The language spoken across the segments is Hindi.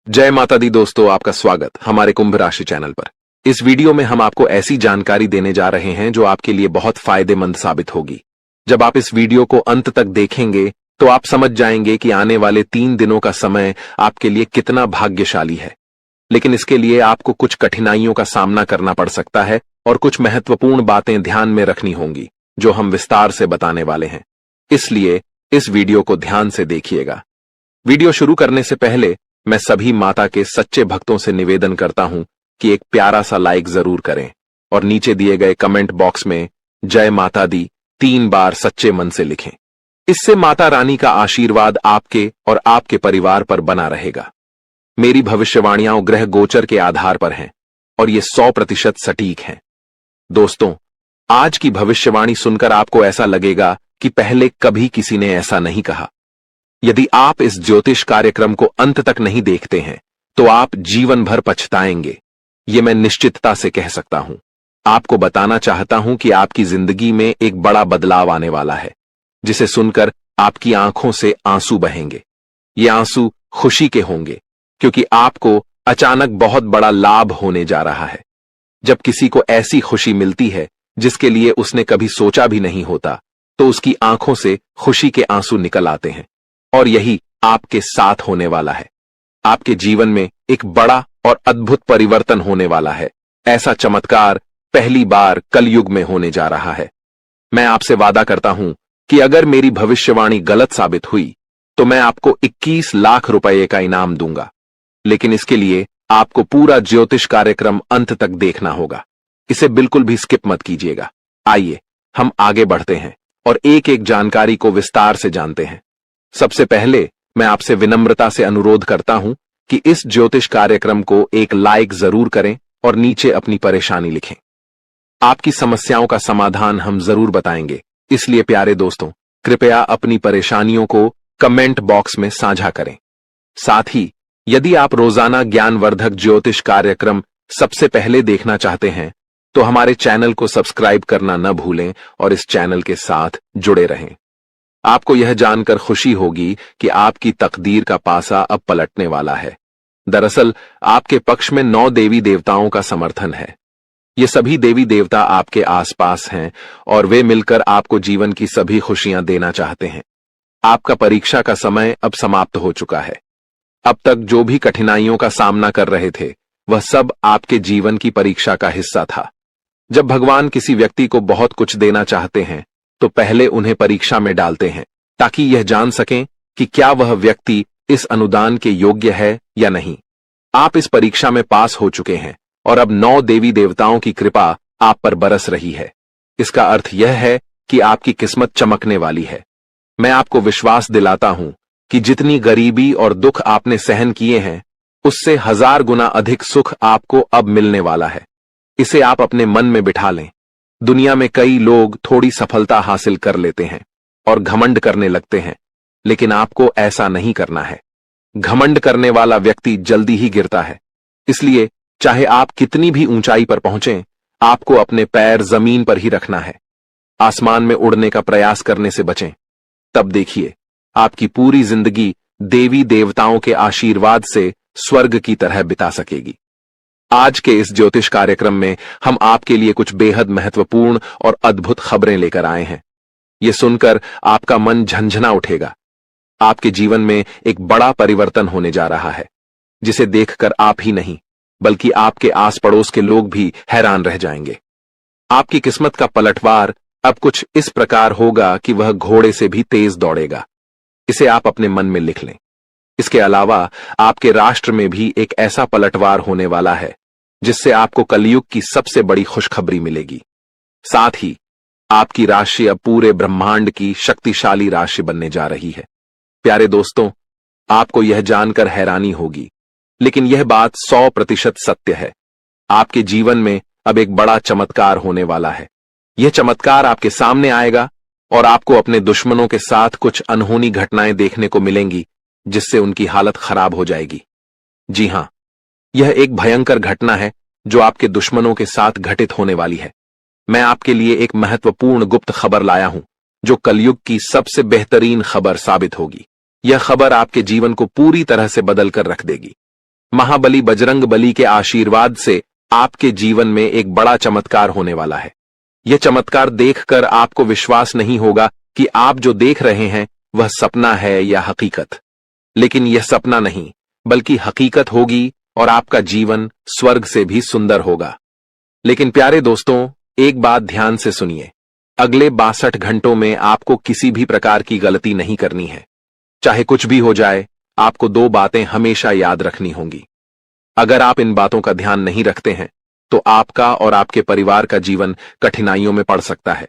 जय माता दी दोस्तों, आपका स्वागत हमारे कुंभ राशि चैनल पर। इस वीडियो में हम आपको ऐसी जानकारी देने जा रहे हैं जो आपके लिए बहुत फायदेमंद साबित होगी। जब आप इस वीडियो को अंत तक देखेंगे तो आप समझ जाएंगे कि आने वाले 3 दिनों का समय आपके लिए कितना भाग्यशाली है। लेकिन इसके लिए आपको कुछ कठिनाइयों का सामना करना पड़ सकता है और कुछ महत्वपूर्ण बातें ध्यान में रखनी होंगी जो हम विस्तार से बताने वाले हैं। इसलिए इस वीडियो को ध्यान से देखिएगा। वीडियो शुरू करने से पहले मैं सभी माता के सच्चे भक्तों से निवेदन करता हूं कि एक प्यारा सा लाइक जरूर करें और नीचे दिए गए कमेंट बॉक्स में जय माता दी 3 बार सच्चे मन से लिखें। इससे माता रानी का आशीर्वाद आपके और आपके परिवार पर बना रहेगा। मेरी भविष्यवाणियां ग्रह गोचर के आधार पर हैं और ये 100% सटीक हैं। दोस्तों, आज की भविष्यवाणी सुनकर आपको ऐसा लगेगा कि पहले कभी किसी ने ऐसा नहीं कहा। यदि आप इस ज्योतिष कार्यक्रम को अंत तक नहीं देखते हैं तो आप जीवन भर पछताएंगे, ये मैं निश्चितता से कह सकता हूं। आपको बताना चाहता हूं कि आपकी जिंदगी में एक बड़ा बदलाव आने वाला है, जिसे सुनकर आपकी आंखों से आंसू बहेंगे। ये आंसू खुशी के होंगे क्योंकि आपको अचानक बहुत बड़ा लाभ होने जा रहा है। जब किसी को ऐसी खुशी मिलती है जिसके लिए उसने कभी सोचा भी नहीं होता, तो उसकी आंखों से खुशी के आंसू निकल आते हैं। और यही आपके साथ होने वाला है। आपके जीवन में एक बड़ा और अद्भुत परिवर्तन होने वाला है। ऐसा चमत्कार पहली बार कलयुग में होने जा रहा है। मैं आपसे वादा करता हूं कि अगर मेरी भविष्यवाणी गलत साबित हुई तो मैं आपको 21 लाख रुपए का इनाम दूंगा। लेकिन इसके लिए आपको पूरा ज्योतिष कार्यक्रम अंत तक देखना होगा। इसे बिल्कुल भी स्किप मत कीजिएगा। आइए हम आगे बढ़ते हैं और एक एक जानकारी को विस्तार से जानते हैं। सबसे पहले मैं आपसे विनम्रता से अनुरोध करता हूं कि इस ज्योतिष कार्यक्रम को एक लाइक जरूर करें और नीचे अपनी परेशानी लिखें। आपकी समस्याओं का समाधान हम जरूर बताएंगे, इसलिए प्यारे दोस्तों, कृपया अपनी परेशानियों को कमेंट बॉक्स में साझा करें। साथ ही यदि आप रोजाना ज्ञानवर्धक ज्योतिष कार्यक्रम सबसे पहले देखना चाहते हैं तो हमारे चैनल को सब्सक्राइब करना न भूलें और इस चैनल के साथ जुड़े रहें। आपको यह जानकर खुशी होगी कि आपकी तकदीर का पासा अब पलटने वाला है। दरअसल आपके पक्ष में 9 देवी देवताओं का समर्थन है। ये सभी देवी देवता आपके आसपास हैं और वे मिलकर आपको जीवन की सभी खुशियां देना चाहते हैं। आपका परीक्षा का समय अब समाप्त हो चुका है। अब तक जो भी कठिनाइयों का सामना कर रहे थे वह सब आपके जीवन की परीक्षा का हिस्सा था। जब भगवान किसी व्यक्ति को बहुत कुछ देना चाहते हैं तो पहले उन्हें परीक्षा में डालते हैं ताकि यह जान सकें कि क्या वह व्यक्ति इस अनुदान के योग्य है या नहीं। आप इस परीक्षा में पास हो चुके हैं और अब 9 देवी देवताओं की कृपा आप पर बरस रही है। इसका अर्थ यह है कि आपकी किस्मत चमकने वाली है। मैं आपको विश्वास दिलाता हूं कि जितनी गरीबी और दुख आपने सहन किए हैं उससे 1000 गुना अधिक सुख आपको अब मिलने वाला है। इसे आप अपने मन में बिठा लें। दुनिया में कई लोग थोड़ी सफलता हासिल कर लेते हैं और घमंड करने लगते हैं, लेकिन आपको ऐसा नहीं करना है। घमंड करने वाला व्यक्ति जल्दी ही गिरता है। इसलिए चाहे आप कितनी भी ऊंचाई पर पहुंचें, आपको अपने पैर जमीन पर ही रखना है। आसमान में उड़ने का प्रयास करने से बचें। तब देखिए आपकी पूरी जिंदगी देवी देवताओं के आशीर्वाद से स्वर्ग की तरह बिता सकेगी। आज के इस ज्योतिष कार्यक्रम में हम आपके लिए कुछ बेहद महत्वपूर्ण और अद्भुत खबरें लेकर आए हैं। ये सुनकर आपका मन झंझना उठेगा। आपके जीवन में एक बड़ा परिवर्तन होने जा रहा है, जिसे देखकर आप ही नहीं बल्कि आपके आस पड़ोस के लोग भी हैरान रह जाएंगे। आपकी किस्मत का पलटवार अब कुछ इस प्रकार होगा कि वह घोड़े से भी तेज दौड़ेगा। इसे आप अपने मन में लिख लें। इसके अलावा आपके राष्ट्र में भी एक ऐसा पलटवार होने वाला है जिससे आपको कलयुग की सबसे बड़ी खुशखबरी मिलेगी। साथ ही आपकी राशि अब पूरे ब्रह्मांड की शक्तिशाली राशि बनने जा रही है। प्यारे दोस्तों, आपको यह जानकर हैरानी होगी, लेकिन यह बात 100% सत्य है। आपके जीवन में अब एक बड़ा चमत्कार होने वाला है। यह चमत्कार आपके सामने आएगा और आपको अपने दुश्मनों के साथ कुछ अनहोनी घटनाएं देखने को मिलेंगी जिससे उनकी हालत खराब हो जाएगी। जी हां, यह एक भयंकर घटना है जो आपके दुश्मनों के साथ घटित होने वाली है। मैं आपके लिए एक महत्वपूर्ण गुप्त खबर लाया हूं जो कलयुग की सबसे बेहतरीन खबर साबित होगी। यह खबर आपके जीवन को पूरी तरह से बदल कर रख देगी। महाबली बजरंग बली के आशीर्वाद से आपके जीवन में एक बड़ा चमत्कार होने वाला है। यह चमत्कार देखकर आपको विश्वास नहीं होगा कि आप जो देख रहे हैं वह सपना है या हकीकत। लेकिन यह सपना नहीं, बल्कि हकीकत होगी और आपका जीवन स्वर्ग से भी सुंदर होगा। लेकिन प्यारे दोस्तों, एक बात ध्यान से सुनिए। अगले 62 घंटों में आपको किसी भी प्रकार की गलती नहीं करनी है। चाहे कुछ भी हो जाए, आपको 2 बातें हमेशा याद रखनी होंगी। अगर आप इन बातों का ध्यान नहीं रखते हैं तो आपका और आपके परिवार का जीवन कठिनाइयों में पड़ सकता है।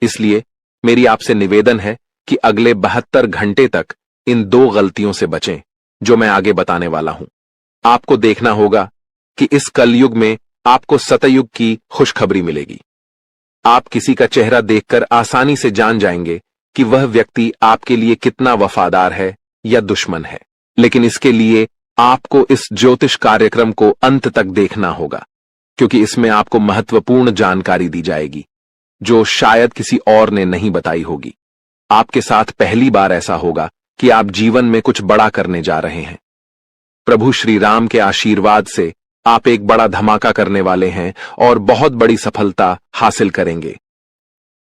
इसलिए मेरी आपसे निवेदन है कि अगले 72 घंटे तक इन 2 गलतियों से बचें जो मैं आगे बताने वाला हूं। आपको देखना होगा कि इस कलयुग में आपको सतयुग की खुशखबरी मिलेगी। आप किसी का चेहरा देखकर आसानी से जान जाएंगे कि वह व्यक्ति आपके लिए कितना वफादार है या दुश्मन है। लेकिन इसके लिए आपको इस ज्योतिष कार्यक्रम को अंत तक देखना होगा, क्योंकि इसमें आपको महत्वपूर्ण जानकारी दी जाएगी जो शायद किसी और ने नहीं बताई होगी। आपके साथ पहली बार ऐसा होगा कि आप जीवन में कुछ बड़ा करने जा रहे हैं। प्रभु श्री राम के आशीर्वाद से आप एक बड़ा धमाका करने वाले हैं और बहुत बड़ी सफलता हासिल करेंगे।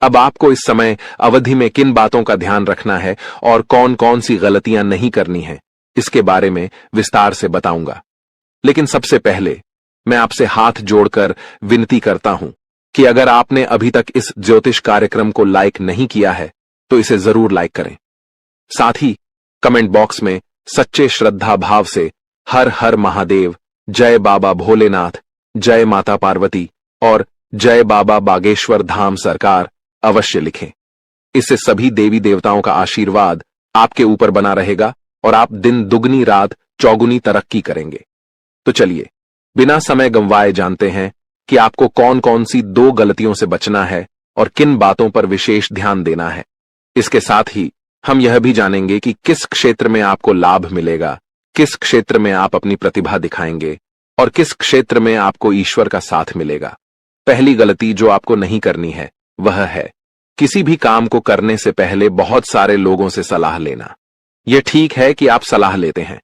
अब आपको इस समय अवधि में किन बातों का ध्यान रखना है और कौन कौन सी गलतियां नहीं करनी है, इसके बारे में विस्तार से बताऊंगा। लेकिन सबसे पहले मैं आपसे हाथ जोड़कर विनती करता हूं कि अगर आपने अभी तक इस ज्योतिष कार्यक्रम को लाइक नहीं किया है तो इसे जरूर लाइक करें। साथ ही कमेंट बॉक्स में सच्चे श्रद्धा भाव से हर हर महादेव, जय बाबा भोलेनाथ, जय माता पार्वती और जय बाबा बागेश्वर धाम सरकार अवश्य लिखें। इससे सभी देवी देवताओं का आशीर्वाद आपके ऊपर बना रहेगा और आप दिन दुगनी रात चौगुनी तरक्की करेंगे। तो चलिए बिना समय गंवाए जानते हैं कि आपको कौन कौन सी 2 गलतियों से बचना है और किन बातों पर विशेष ध्यान देना है। इसके साथ ही हम यह भी जानेंगे कि किस क्षेत्र में आपको लाभ मिलेगा, किस क्षेत्र में आप अपनी प्रतिभा दिखाएंगे और किस क्षेत्र में आपको ईश्वर का साथ मिलेगा। पहली गलती जो आपको नहीं करनी है वह है किसी भी काम को करने से पहले बहुत सारे लोगों से सलाह लेना। यह ठीक है कि आप सलाह लेते हैं,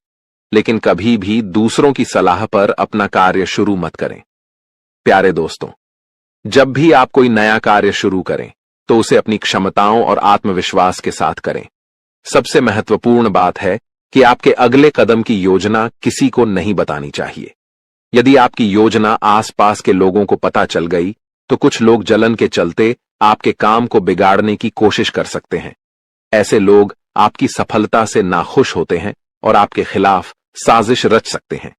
लेकिन कभी भी दूसरों की सलाह पर अपना कार्य शुरू मत करें। प्यारे दोस्तों, जब भी आप कोई नया कार्य शुरू करें तो उसे अपनी क्षमताओं और आत्मविश्वास के साथ करें। सबसे महत्वपूर्ण बात है कि आपके अगले कदम की योजना किसी को नहीं बतानी चाहिए। यदि आपकी योजना आसपास के लोगों को पता चल गई तो कुछ लोग जलन के चलते आपके काम को बिगाड़ने की कोशिश कर सकते हैं। ऐसे लोग आपकी सफलता से नाखुश होते हैं और आपके खिलाफ साजिश रच सकते हैं।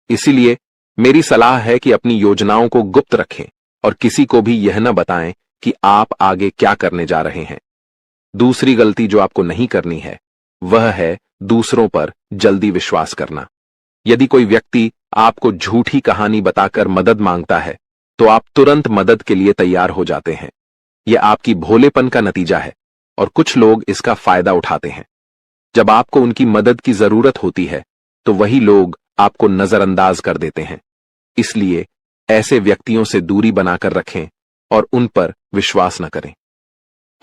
इसीलिए मेरी सलाह है कि अपनी योजनाओं को गुप्त रखें और किसी को भी यह न बताएं कि आप आगे क्या करने जा रहे हैं। दूसरी गलती जो आपको नहीं करनी है वह है दूसरों पर जल्दी विश्वास करना। यदि कोई व्यक्ति आपको झूठी कहानी बताकर मदद मांगता है तो आप तुरंत मदद के लिए तैयार हो जाते हैं। यह आपकी भोलेपन का नतीजा है और कुछ लोग इसका फायदा उठाते हैं। जब आपको उनकी मदद की जरूरत होती है तो वही लोग आपको नजरअंदाज कर देते हैं। इसलिए ऐसे व्यक्तियों से दूरी बनाकर रखें और उन पर विश्वास न करें।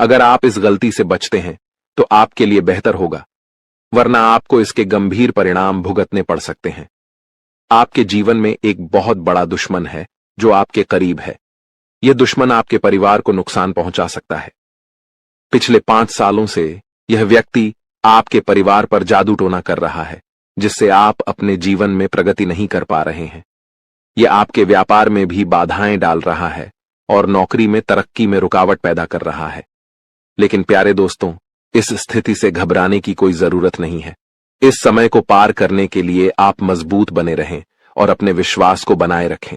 अगर आप इस गलती से बचते हैं तो आपके लिए बेहतर होगा, वरना आपको इसके गंभीर परिणाम भुगतने पड़ सकते हैं। आपके जीवन में एक बहुत बड़ा दुश्मन है जो आपके करीब है। यह दुश्मन आपके परिवार को नुकसान पहुंचा सकता है। पिछले 5 सालों से यह व्यक्ति आपके परिवार पर जादू टोना कर रहा है, जिससे आप अपने जीवन में प्रगति नहीं कर पा रहे हैं। यह आपके व्यापार में भी बाधाएं डाल रहा है और नौकरी में तरक्की में रुकावट पैदा कर रहा है। लेकिन प्यारे दोस्तों, इस स्थिति से घबराने की कोई जरूरत नहीं है। इस समय को पार करने के लिए आप मजबूत बने रहें और अपने विश्वास को बनाए रखें।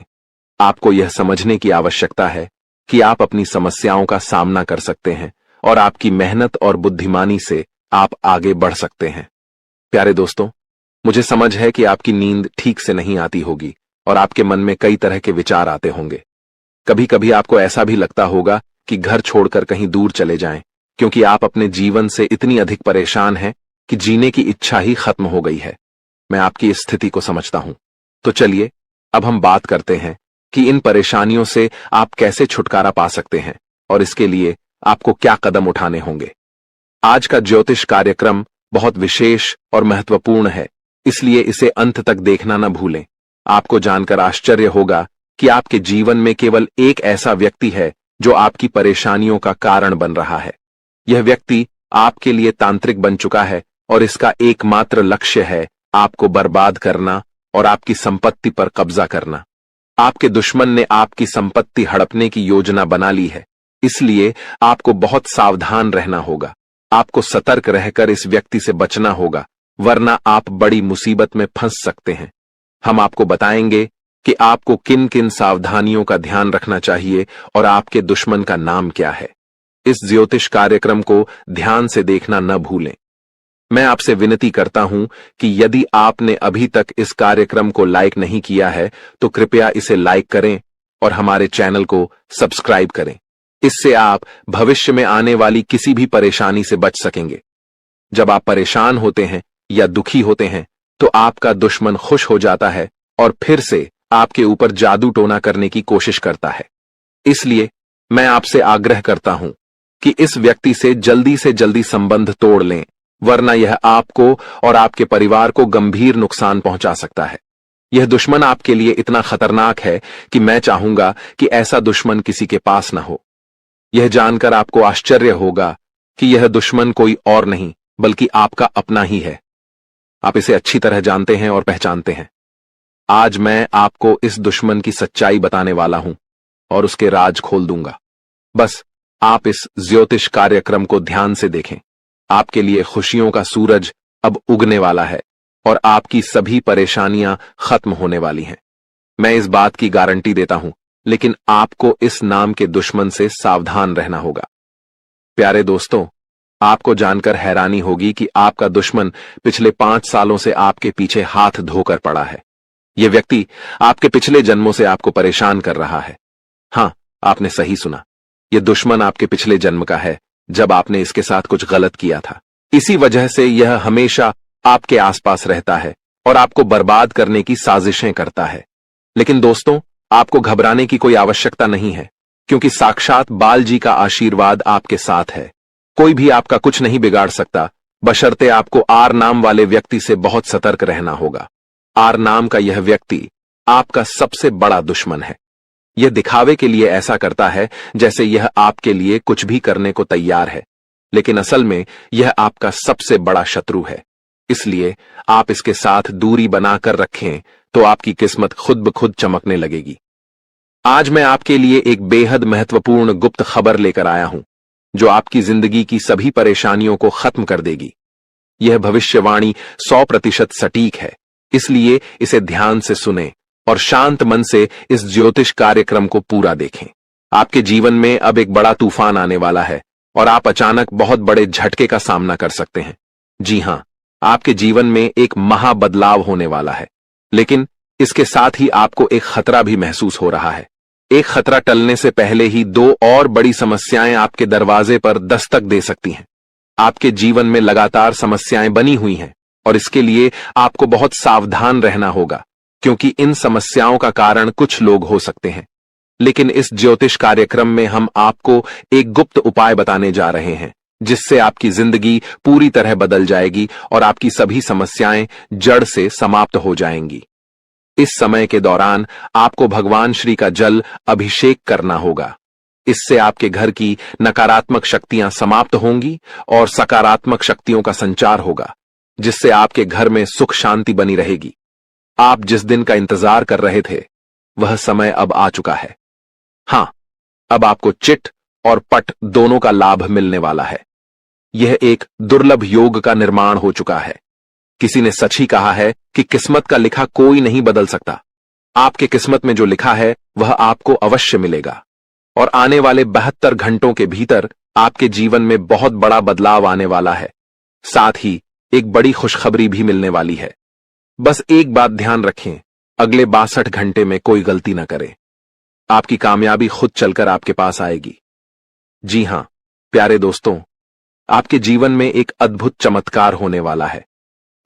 आपको यह समझने की आवश्यकता है कि आप अपनी समस्याओं का सामना कर सकते हैं और आपकी मेहनत और बुद्धिमानी से आप आगे बढ़ सकते हैं। प्यारे दोस्तों, मुझे समझ है कि आपकी नींद ठीक से नहीं आती होगी और आपके मन में कई तरह के विचार आते होंगे। कभी कभी आपको ऐसा भी लगता होगा कि घर छोड़कर कहीं दूर चले जाएं, क्योंकि आप अपने जीवन से इतनी अधिक परेशान हैं कि जीने की इच्छा ही खत्म हो गई है। मैं आपकी इस स्थिति को समझता हूं। तो चलिए अब हम बात करते हैं कि इन परेशानियों से आप कैसे छुटकारा पा सकते हैं और इसके लिए आपको क्या कदम उठाने होंगे। आज का ज्योतिष कार्यक्रम बहुत विशेष और महत्वपूर्ण है, इसलिए इसे अंत तक देखना न भूलें। आपको जानकर आश्चर्य होगा कि आपके जीवन में केवल एक ऐसा व्यक्ति है जो आपकी परेशानियों का कारण बन रहा है। यह व्यक्ति आपके लिए तांत्रिक बन चुका है और इसका एकमात्र लक्ष्य है आपको बर्बाद करना और आपकी संपत्ति पर कब्जा करना। आपके दुश्मन ने आपकी संपत्ति हड़पने की योजना बना ली है, इसलिए आपको बहुत सावधान रहना होगा। आपको सतर्क रहकर इस व्यक्ति से बचना होगा, वरना आप बड़ी मुसीबत में फंस सकते हैं। हम आपको बताएंगे कि आपको किन किन सावधानियों का ध्यान रखना चाहिए और आपके दुश्मन का नाम क्या है। इस ज्योतिष कार्यक्रम को ध्यान से देखना न भूलें। मैं आपसे विनती करता हूं कि यदि आपने अभी तक इस कार्यक्रम को लाइक नहीं किया है तो कृपया इसे लाइक करें और हमारे चैनल को सब्सक्राइब करें। इससे आप भविष्य में आने वाली किसी भी परेशानी से बच सकेंगे। जब आप परेशान होते हैं या दुखी होते हैं तो आपका दुश्मन खुश हो जाता है और फिर से आपके ऊपर जादू टोना करने की कोशिश करता है। इसलिए मैं आपसे आग्रह करता हूं कि इस व्यक्ति से जल्दी संबंध तोड़ लें, वरना यह आपको और आपके परिवार को गंभीर नुकसान पहुंचा सकता है। यह दुश्मन आपके लिए इतना खतरनाक है कि मैं चाहूंगा कि ऐसा दुश्मन किसी के पास न हो। यह जानकर आपको आश्चर्य होगा कि यह दुश्मन कोई और नहीं बल्कि आपका अपना ही है। आप इसे अच्छी तरह जानते हैं और पहचानते हैं। आज मैं आपको इस दुश्मन की सच्चाई बताने वाला हूं और उसके राज खोल दूंगा। बस आप इस ज्योतिष कार्यक्रम को ध्यान से देखें। आपके लिए खुशियों का सूरज अब उगने वाला है और आपकी सभी परेशानियां खत्म होने वाली हैं। मैं इस बात की गारंटी देता हूं, लेकिन आपको इस नाम के दुश्मन से सावधान रहना होगा। प्यारे दोस्तों, आपको जानकर हैरानी होगी कि आपका दुश्मन पिछले 5 सालों से आपके पीछे हाथ धोकर पड़ा है। यह व्यक्ति आपके पिछले जन्मों से आपको परेशान कर रहा है। हां, आपने सही सुना। यह दुश्मन आपके पिछले जन्म का है, जब आपने इसके साथ कुछ गलत किया था। इसी वजह से यह हमेशा आपके आसपास रहता है और आपको बर्बाद करने की साजिशें करता है। लेकिन दोस्तों, आपको घबराने की कोई आवश्यकता नहीं है, क्योंकि साक्षात बाल जी का आशीर्वाद आपके साथ है। कोई भी आपका कुछ नहीं बिगाड़ सकता, बशर्ते आपको आर नाम वाले व्यक्ति से बहुत सतर्क रहना होगा। आर नाम का यह व्यक्ति आपका सबसे बड़ा दुश्मन है। यह दिखावे के लिए ऐसा करता है जैसे यह आपके लिए कुछ भी करने को तैयार है, लेकिन असल में यह आपका सबसे बड़ा शत्रु है। इसलिए आप इसके साथ दूरी बनाकर रखें तो आपकी किस्मत खुद ब खुद चमकने लगेगी। आज मैं आपके लिए एक बेहद महत्वपूर्ण गुप्त खबर लेकर आया हूं, जो आपकी जिंदगी की सभी परेशानियों को खत्म कर देगी। यह भविष्यवाणी 100% सटीक है, इसलिए इसे ध्यान से सुनें और शांत मन से इस ज्योतिष कार्यक्रम को पूरा देखें। आपके जीवन में अब एक बड़ा तूफान आने वाला है और आप अचानक बहुत बड़े झटके का सामना कर सकते हैं। जी हां, आपके जीवन में एक महा बदलाव होने वाला है, लेकिन इसके साथ ही आपको एक खतरा भी महसूस हो रहा है। एक खतरा टलने से पहले ही 2 और बड़ी समस्याएं आपके दरवाजे पर दस्तक दे सकती हैं। आपके जीवन में लगातार समस्याएं बनी हुई हैं और इसके लिए आपको बहुत सावधान रहना होगा, क्योंकि इन समस्याओं का कारण कुछ लोग हो सकते हैं। लेकिन इस ज्योतिष कार्यक्रम में हम आपको एक गुप्त उपाय बताने जा रहे हैं, जिससे आपकी जिंदगी पूरी तरह बदल जाएगी और आपकी सभी समस्याएं जड़ से समाप्त हो जाएंगी। इस समय के दौरान आपको भगवान श्री का जल अभिषेक करना होगा। इससे आपके घर की नकारात्मक शक्तियां समाप्त होंगी और सकारात्मक शक्तियों का संचार होगा, जिससे आपके घर में सुख शांति बनी रहेगी। आप जिस दिन का इंतजार कर रहे थे, वह समय अब आ चुका है। हां, अब आपको चिट और पट दोनों का लाभ मिलने वाला है। यह एक दुर्लभ योग का निर्माण हो चुका है। किसी ने सच ही कहा है कि किस्मत का लिखा कोई नहीं बदल सकता। आपके किस्मत में जो लिखा है वह आपको अवश्य मिलेगा और आने वाले 72 घंटों के भीतर आपके जीवन में बहुत बड़ा बदलाव आने वाला है। साथ ही एक बड़ी खुशखबरी भी मिलने वाली है। बस एक बात ध्यान रखें, अगले 62 घंटे में कोई गलती न करें। आपकी कामयाबी खुद चलकर आपके पास आएगी। जी हां, प्यारे दोस्तों, आपके जीवन में एक अद्भुत चमत्कार होने वाला है।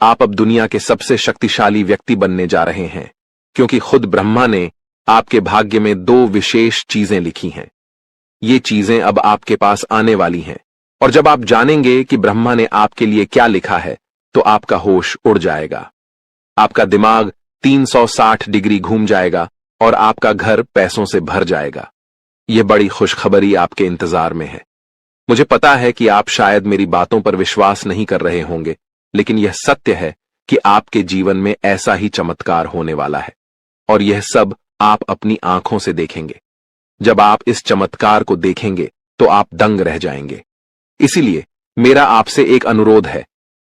आप अब दुनिया के सबसे शक्तिशाली व्यक्ति बनने जा रहे हैं, क्योंकि खुद ब्रह्मा ने आपके भाग्य में 2 विशेष चीजें लिखी हैं। ये चीजें अब आपके पास आने वाली हैं, और जब आप जानेंगे कि ब्रह्मा ने आपके लिए क्या लिखा है, तो आपका होश उड़ जाएगा। आपका दिमाग 360 डिग्री घूम जाएगा और आपका घर पैसों से भर जाएगा। यह बड़ी खुशखबरी आपके इंतजार में है। मुझे पता है कि आप शायद मेरी बातों पर विश्वास नहीं कर रहे होंगे, लेकिन यह सत्य है कि आपके जीवन में ऐसा ही चमत्कार होने वाला है और यह सब आप अपनी आंखों से देखेंगे। जब आप इस चमत्कार को देखेंगे तो आप दंग रह जाएंगे। इसीलिए मेरा आपसे एक अनुरोध है,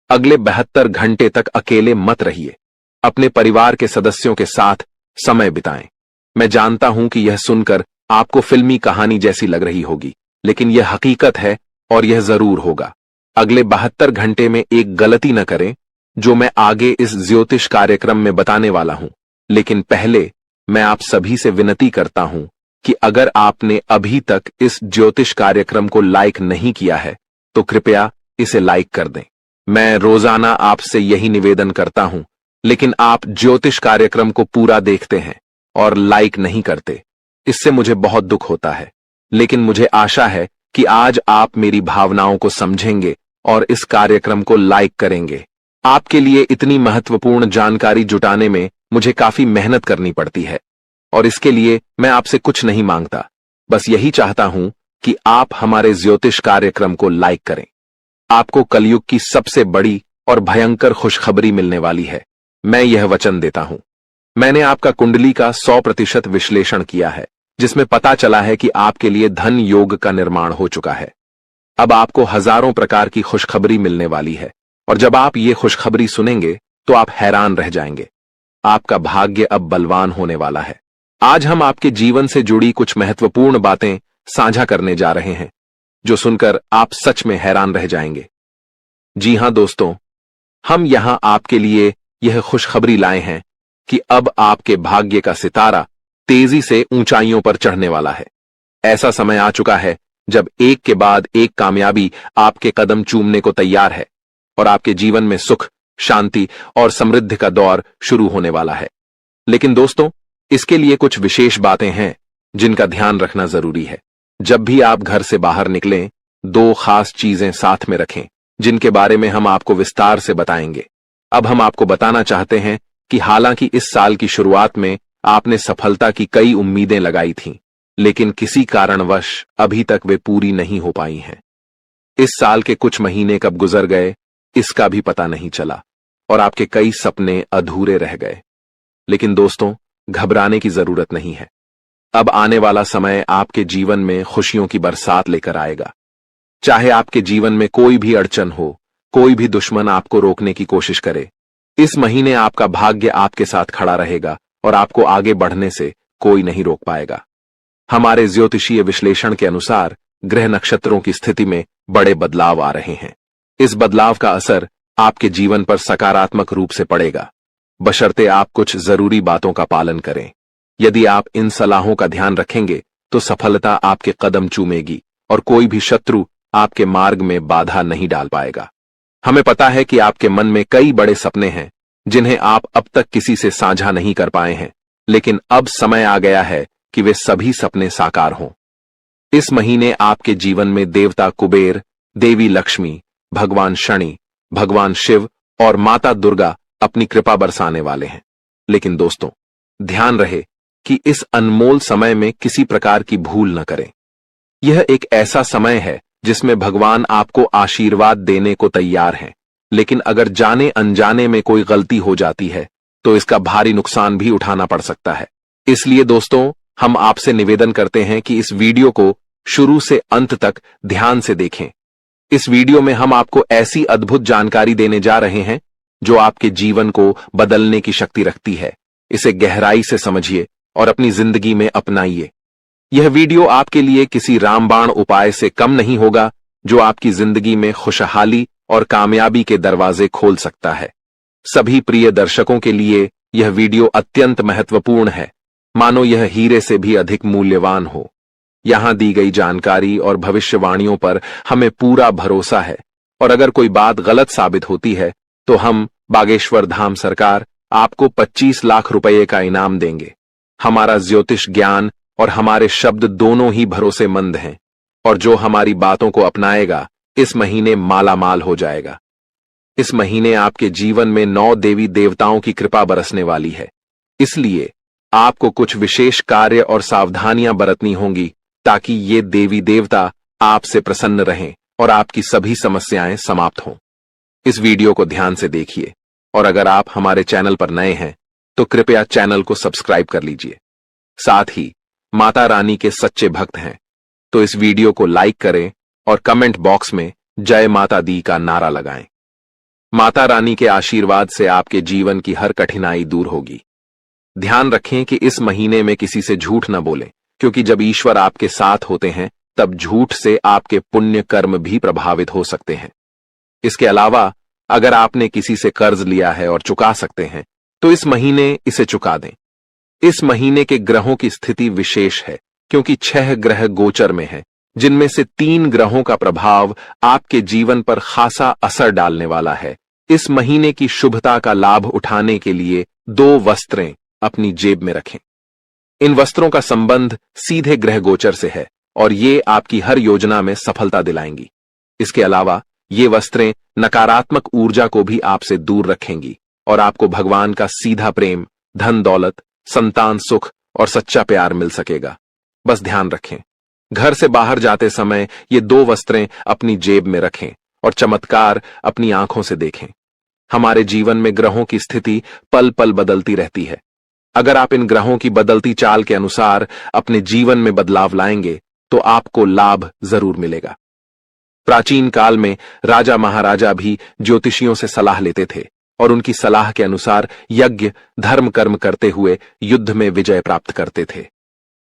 अगले 72 घंटे तक अकेले मत रहिए। अपने परिवार के सदस्यों के साथ समय बिताएं। मैं जानता हूं कि यह सुनकर आपको फिल्मी कहानी जैसी लग रही होगी, लेकिन यह हकीकत है और यह जरूर होगा। अगले 72 घंटे में एक गलती न करें जो मैं आगे इस ज्योतिष कार्यक्रम में बताने वाला हूं। लेकिन पहले मैं आप सभी से विनती करता हूं कि अगर आपने अभी तक इस ज्योतिष कार्यक्रम को लाइक नहीं किया है तो कृपया इसे लाइक कर दें। मैं रोजाना आपसे यही निवेदन करता हूं, लेकिन आप ज्योतिष कार्यक्रम को पूरा देखते हैं और लाइक नहीं करते। इससे मुझे बहुत दुख होता है, लेकिन मुझे आशा है कि आज आप मेरी भावनाओं को समझेंगे और इस कार्यक्रम को लाइक करेंगे। आपके लिए इतनी महत्वपूर्ण जानकारी जुटाने में मुझे काफी मेहनत करनी पड़ती है और इसके लिए मैं आपसे कुछ नहीं मांगता, बस यही चाहता हूं कि आप हमारे ज्योतिष कार्यक्रम को लाइक करें। आपको कलयुग की सबसे बड़ी और भयंकर खुशखबरी मिलने वाली है। मैं यह वचन देता हूं। मैंने आपका कुंडली का 100% विश्लेषण किया है, जिसमें पता चला है कि आपके लिए धन योग का निर्माण हो चुका है। अब आपको हजारों प्रकार की खुशखबरी मिलने वाली है और जब आप ये खुशखबरी सुनेंगे तो आप हैरान रह जाएंगे। आपका भाग्य अब बलवान होने वाला है। आज हम आपके जीवन से जुड़ी कुछ महत्वपूर्ण बातें साझा करने जा रहे हैं, जो सुनकर आप सच में हैरान रह जाएंगे। जी हां दोस्तों, हम यहां आपके लिए यह खुशखबरी लाए हैं कि अब आपके भाग्य का सितारा तेजी से ऊंचाइयों पर चढ़ने वाला है। ऐसा समय आ चुका है जब एक के बाद एक कामयाबी आपके कदम चूमने को तैयार है और आपके जीवन में सुख, शांति और समृद्धि का दौर शुरू होने वाला है। लेकिन दोस्तों, इसके लिए कुछ विशेष बातें हैं जिनका ध्यान रखना जरूरी है। जब भी आप घर से बाहर निकलें, 2 खास चीजें साथ में रखें, जिनके बारे में हम आपको विस्तार से बताएंगे। अब हम आपको बताना चाहते हैं कि हालांकि इस साल की शुरुआत में आपने सफलता की कई उम्मीदें लगाई थीं, लेकिन किसी कारणवश अभी तक वे पूरी नहीं हो पाई हैं। इस साल के कुछ महीने कब गुजर गए, इसका भी पता नहीं चला और आपके कई सपने अधूरे रह गए। लेकिन दोस्तों, घबराने की जरूरत नहीं है। अब आने वाला समय आपके जीवन में खुशियों की बरसात लेकर आएगा। चाहे आपके जीवन में कोई भी अड़चन हो, कोई भी दुश्मन आपको रोकने की कोशिश करे, इस महीने आपका भाग्य आपके साथ खड़ा रहेगा और आपको आगे बढ़ने से कोई नहीं रोक पाएगा। हमारे ज्योतिषीय विश्लेषण के अनुसार ग्रह नक्षत्रों की स्थिति में बड़े बदलाव आ रहे हैं। इस बदलाव का असर आपके जीवन पर सकारात्मक रूप से पड़ेगा, बशर्ते आप कुछ जरूरी बातों का पालन करें। यदि आप इन सलाहों का ध्यान रखेंगे तो सफलता आपके कदम चूमेगी और कोई भी शत्रु आपके मार्ग में बाधा नहीं डाल पाएगा। हमें पता है कि आपके मन में कई बड़े सपने हैं जिन्हें आप अब तक किसी से साझा नहीं कर पाए हैं, लेकिन अब समय आ गया है कि वे सभी सपने साकार हों। इस महीने आपके जीवन में देवता कुबेर, देवी लक्ष्मी, भगवान शनि, भगवान शिव और माता दुर्गा अपनी कृपा बरसाने वाले हैं। लेकिन दोस्तों, ध्यान रहे कि इस अनमोल समय में किसी प्रकार की भूल न करें। यह एक ऐसा समय है जिसमें भगवान आपको आशीर्वाद देने को तैयार हैं, लेकिन अगर जाने अनजाने में कोई गलती हो जाती है तो इसका भारी नुकसान भी उठाना पड़ सकता है। इसलिए दोस्तों, हम आपसे निवेदन करते हैं कि इस वीडियो को शुरू से अंत तक ध्यान से देखें। इस वीडियो में हम आपको ऐसी अद्भुत जानकारी देने जा रहे हैं जो आपके जीवन को बदलने की शक्ति रखती है। इसे गहराई से समझिए और अपनी जिंदगी में अपनाइए। यह वीडियो आपके लिए किसी रामबाण उपाय से कम नहीं होगा जो आपकी जिंदगी में खुशहाली और कामयाबी के दरवाजे खोल सकता है। सभी प्रिय दर्शकों के लिए यह वीडियो अत्यंत महत्वपूर्ण है, मानो यह हीरे से भी अधिक मूल्यवान हो। यहां दी गई जानकारी और भविष्यवाणियों पर हमें पूरा भरोसा है और अगर कोई बात गलत साबित होती है तो हम बागेश्वर धाम सरकार आपको 25 लाख रुपए का इनाम देंगे। हमारा ज्योतिष ज्ञान और हमारे शब्द दोनों ही भरोसेमंद हैं और जो हमारी बातों को अपनाएगा इस महीने माला माल हो जाएगा। इस महीने आपके जीवन में 9 देवी देवताओं की कृपा बरसने वाली है, इसलिए आपको कुछ विशेष कार्य और सावधानियां बरतनी होंगी ताकि ये देवी देवता आपसे प्रसन्न रहें और आपकी सभी समस्याएं समाप्त हों। इस वीडियो को ध्यान से देखिए और अगर आप हमारे चैनल पर नए हैं तो कृपया चैनल को सब्सक्राइब कर लीजिए। साथ ही माता रानी के सच्चे भक्त हैं तो इस वीडियो को लाइक करें और कमेंट बॉक्स में जय माता दी का नारा लगाएं। माता रानी के आशीर्वाद से आपके जीवन की हर कठिनाई दूर होगी। ध्यान रखें कि इस महीने में किसी से झूठ न बोलें, क्योंकि जब ईश्वर आपके साथ होते हैं तब झूठ से आपके पुण्य कर्म भी प्रभावित हो सकते हैं। इसके अलावा अगर आपने किसी से कर्ज लिया है और चुका सकते हैं तो इस महीने इसे चुका दें। इस महीने के ग्रहों की स्थिति विशेष है क्योंकि 6 ग्रह गोचर में हैं, जिनमें से 3 ग्रहों का प्रभाव आपके जीवन पर खासा असर डालने वाला है। इस महीने की शुभता का लाभ उठाने के लिए 2 वस्त्रें अपनी जेब में रखें। इन वस्त्रों का संबंध सीधे ग्रह गोचर से है और ये आपकी हर योजना में सफलता दिलाएंगी। इसके अलावा ये वस्त्रें नकारात्मक ऊर्जा को भी आपसे दूर रखेंगी और आपको भगवान का सीधा प्रेम, धन दौलत, संतान सुख और सच्चा प्यार मिल सकेगा। बस ध्यान रखें, घर से बाहर जाते समय ये 2 वस्त्रें अपनी जेब में रखें और चमत्कार अपनी आंखों से देखें। हमारे जीवन में ग्रहों की स्थिति पल पल बदलती रहती है। अगर आप इन ग्रहों की बदलती चाल के अनुसार अपने जीवन में बदलाव लाएंगे तो आपको लाभ जरूर मिलेगा। प्राचीन काल में राजा महाराजा भी ज्योतिषियों से सलाह लेते थे और उनकी सलाह के अनुसार यज्ञ धर्म कर्म करते हुए युद्ध में विजय प्राप्त करते थे।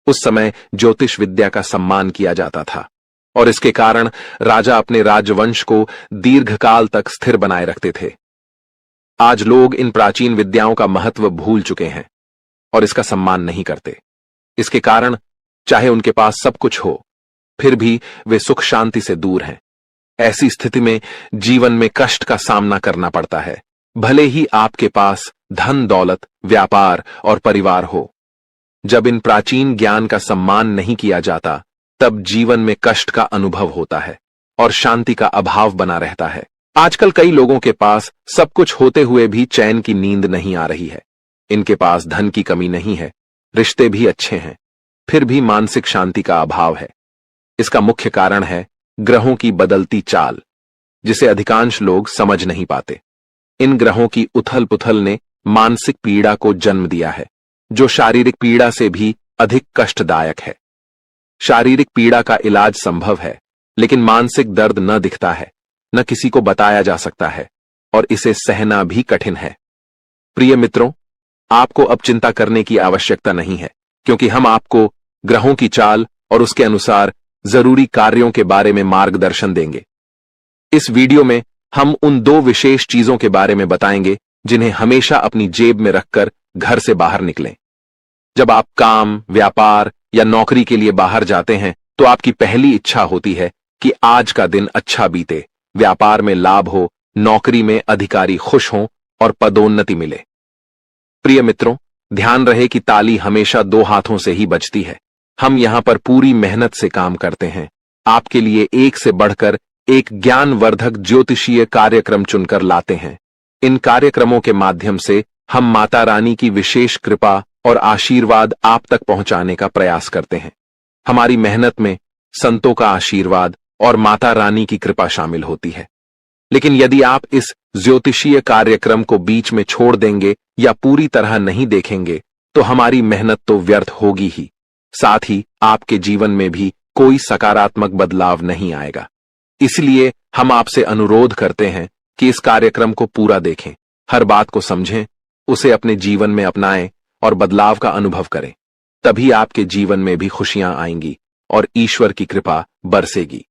उस समय ज्योतिष विद्या का सम्मान किया जाता था और इसके कारण राजा अपने राजवंश को दीर्घकाल तक स्थिर बनाए रखते थे। आज लोग इन प्राचीन विद्याओं का महत्व भूल चुके हैं और इसका सम्मान नहीं करते। इसके कारण चाहे उनके पास सब कुछ हो फिर भी वे सुख शांति से दूर हैं। ऐसी स्थिति में जीवन में कष्ट का सामना करना पड़ता है, भले ही आपके पास धन दौलत, व्यापार और परिवार हो। जब इन प्राचीन ज्ञान का सम्मान नहीं किया जाता तब जीवन में कष्ट का अनुभव होता है और शांति का अभाव बना रहता है। आजकल कई लोगों के पास सब कुछ होते हुए भी चैन की नींद नहीं आ रही है। इनके पास धन की कमी नहीं है, रिश्ते भी अच्छे हैं, फिर भी मानसिक शांति का अभाव है। इसका मुख्य कारण है ग्रहों की बदलती चाल, जिसे अधिकांश लोग समझ नहीं पाते। इन ग्रहों की उथल पुथल ने मानसिक पीड़ा को जन्म दिया है, जो शारीरिक पीड़ा से भी अधिक कष्टदायक है। शारीरिक पीड़ा का इलाज संभव है, लेकिन मानसिक दर्द न दिखता है, न किसी को बताया जा सकता है और इसे सहना भी कठिन है। प्रिय मित्रों, आपको अब चिंता करने की आवश्यकता नहीं है, क्योंकि हम आपको ग्रहों की चाल और उसके अनुसार जरूरी कार्यों के बारे में मार्गदर्शन देंगे। इस वीडियो में हम उन 2 विशेष चीजों के बारे में बताएंगे जिन्हें हमेशा अपनी जेब में रखकर घर से बाहर निकलें। जब आप काम, व्यापार या नौकरी के लिए बाहर जाते हैं तो आपकी पहली इच्छा होती है कि आज का दिन अच्छा बीते, व्यापार में लाभ हो, नौकरी में अधिकारी खुश हों और पदोन्नति मिले। प्रिय मित्रों, ध्यान रहे कि ताली हमेशा 2 हाथों से ही बजती है। हम यहां पर पूरी मेहनत से काम करते हैं, आपके लिए एक से बढ़कर एक ज्ञानवर्धक ज्योतिषीय कार्यक्रम चुनकर लाते हैं। इन कार्यक्रमों के माध्यम से हम माता रानी की विशेष कृपा और आशीर्वाद आप तक पहुंचाने का प्रयास करते हैं। हमारी मेहनत में संतों का आशीर्वाद और माता रानी की कृपा शामिल होती है। लेकिन यदि आप इस ज्योतिषीय कार्यक्रम को बीच में छोड़ देंगे या पूरी तरह नहीं देखेंगे तो हमारी मेहनत तो व्यर्थ होगी ही, साथ ही आपके जीवन में भी कोई सकारात्मक बदलाव नहीं आएगा। इसलिए हम आपसे अनुरोध करते हैं कि इस कार्यक्रम को पूरा देखें, हर बात को समझें, उसे अपने जीवन में अपनाएं और बदलाव का अनुभव करें। तभी आपके जीवन में भी खुशियां आएंगी और ईश्वर की कृपा बरसेगी।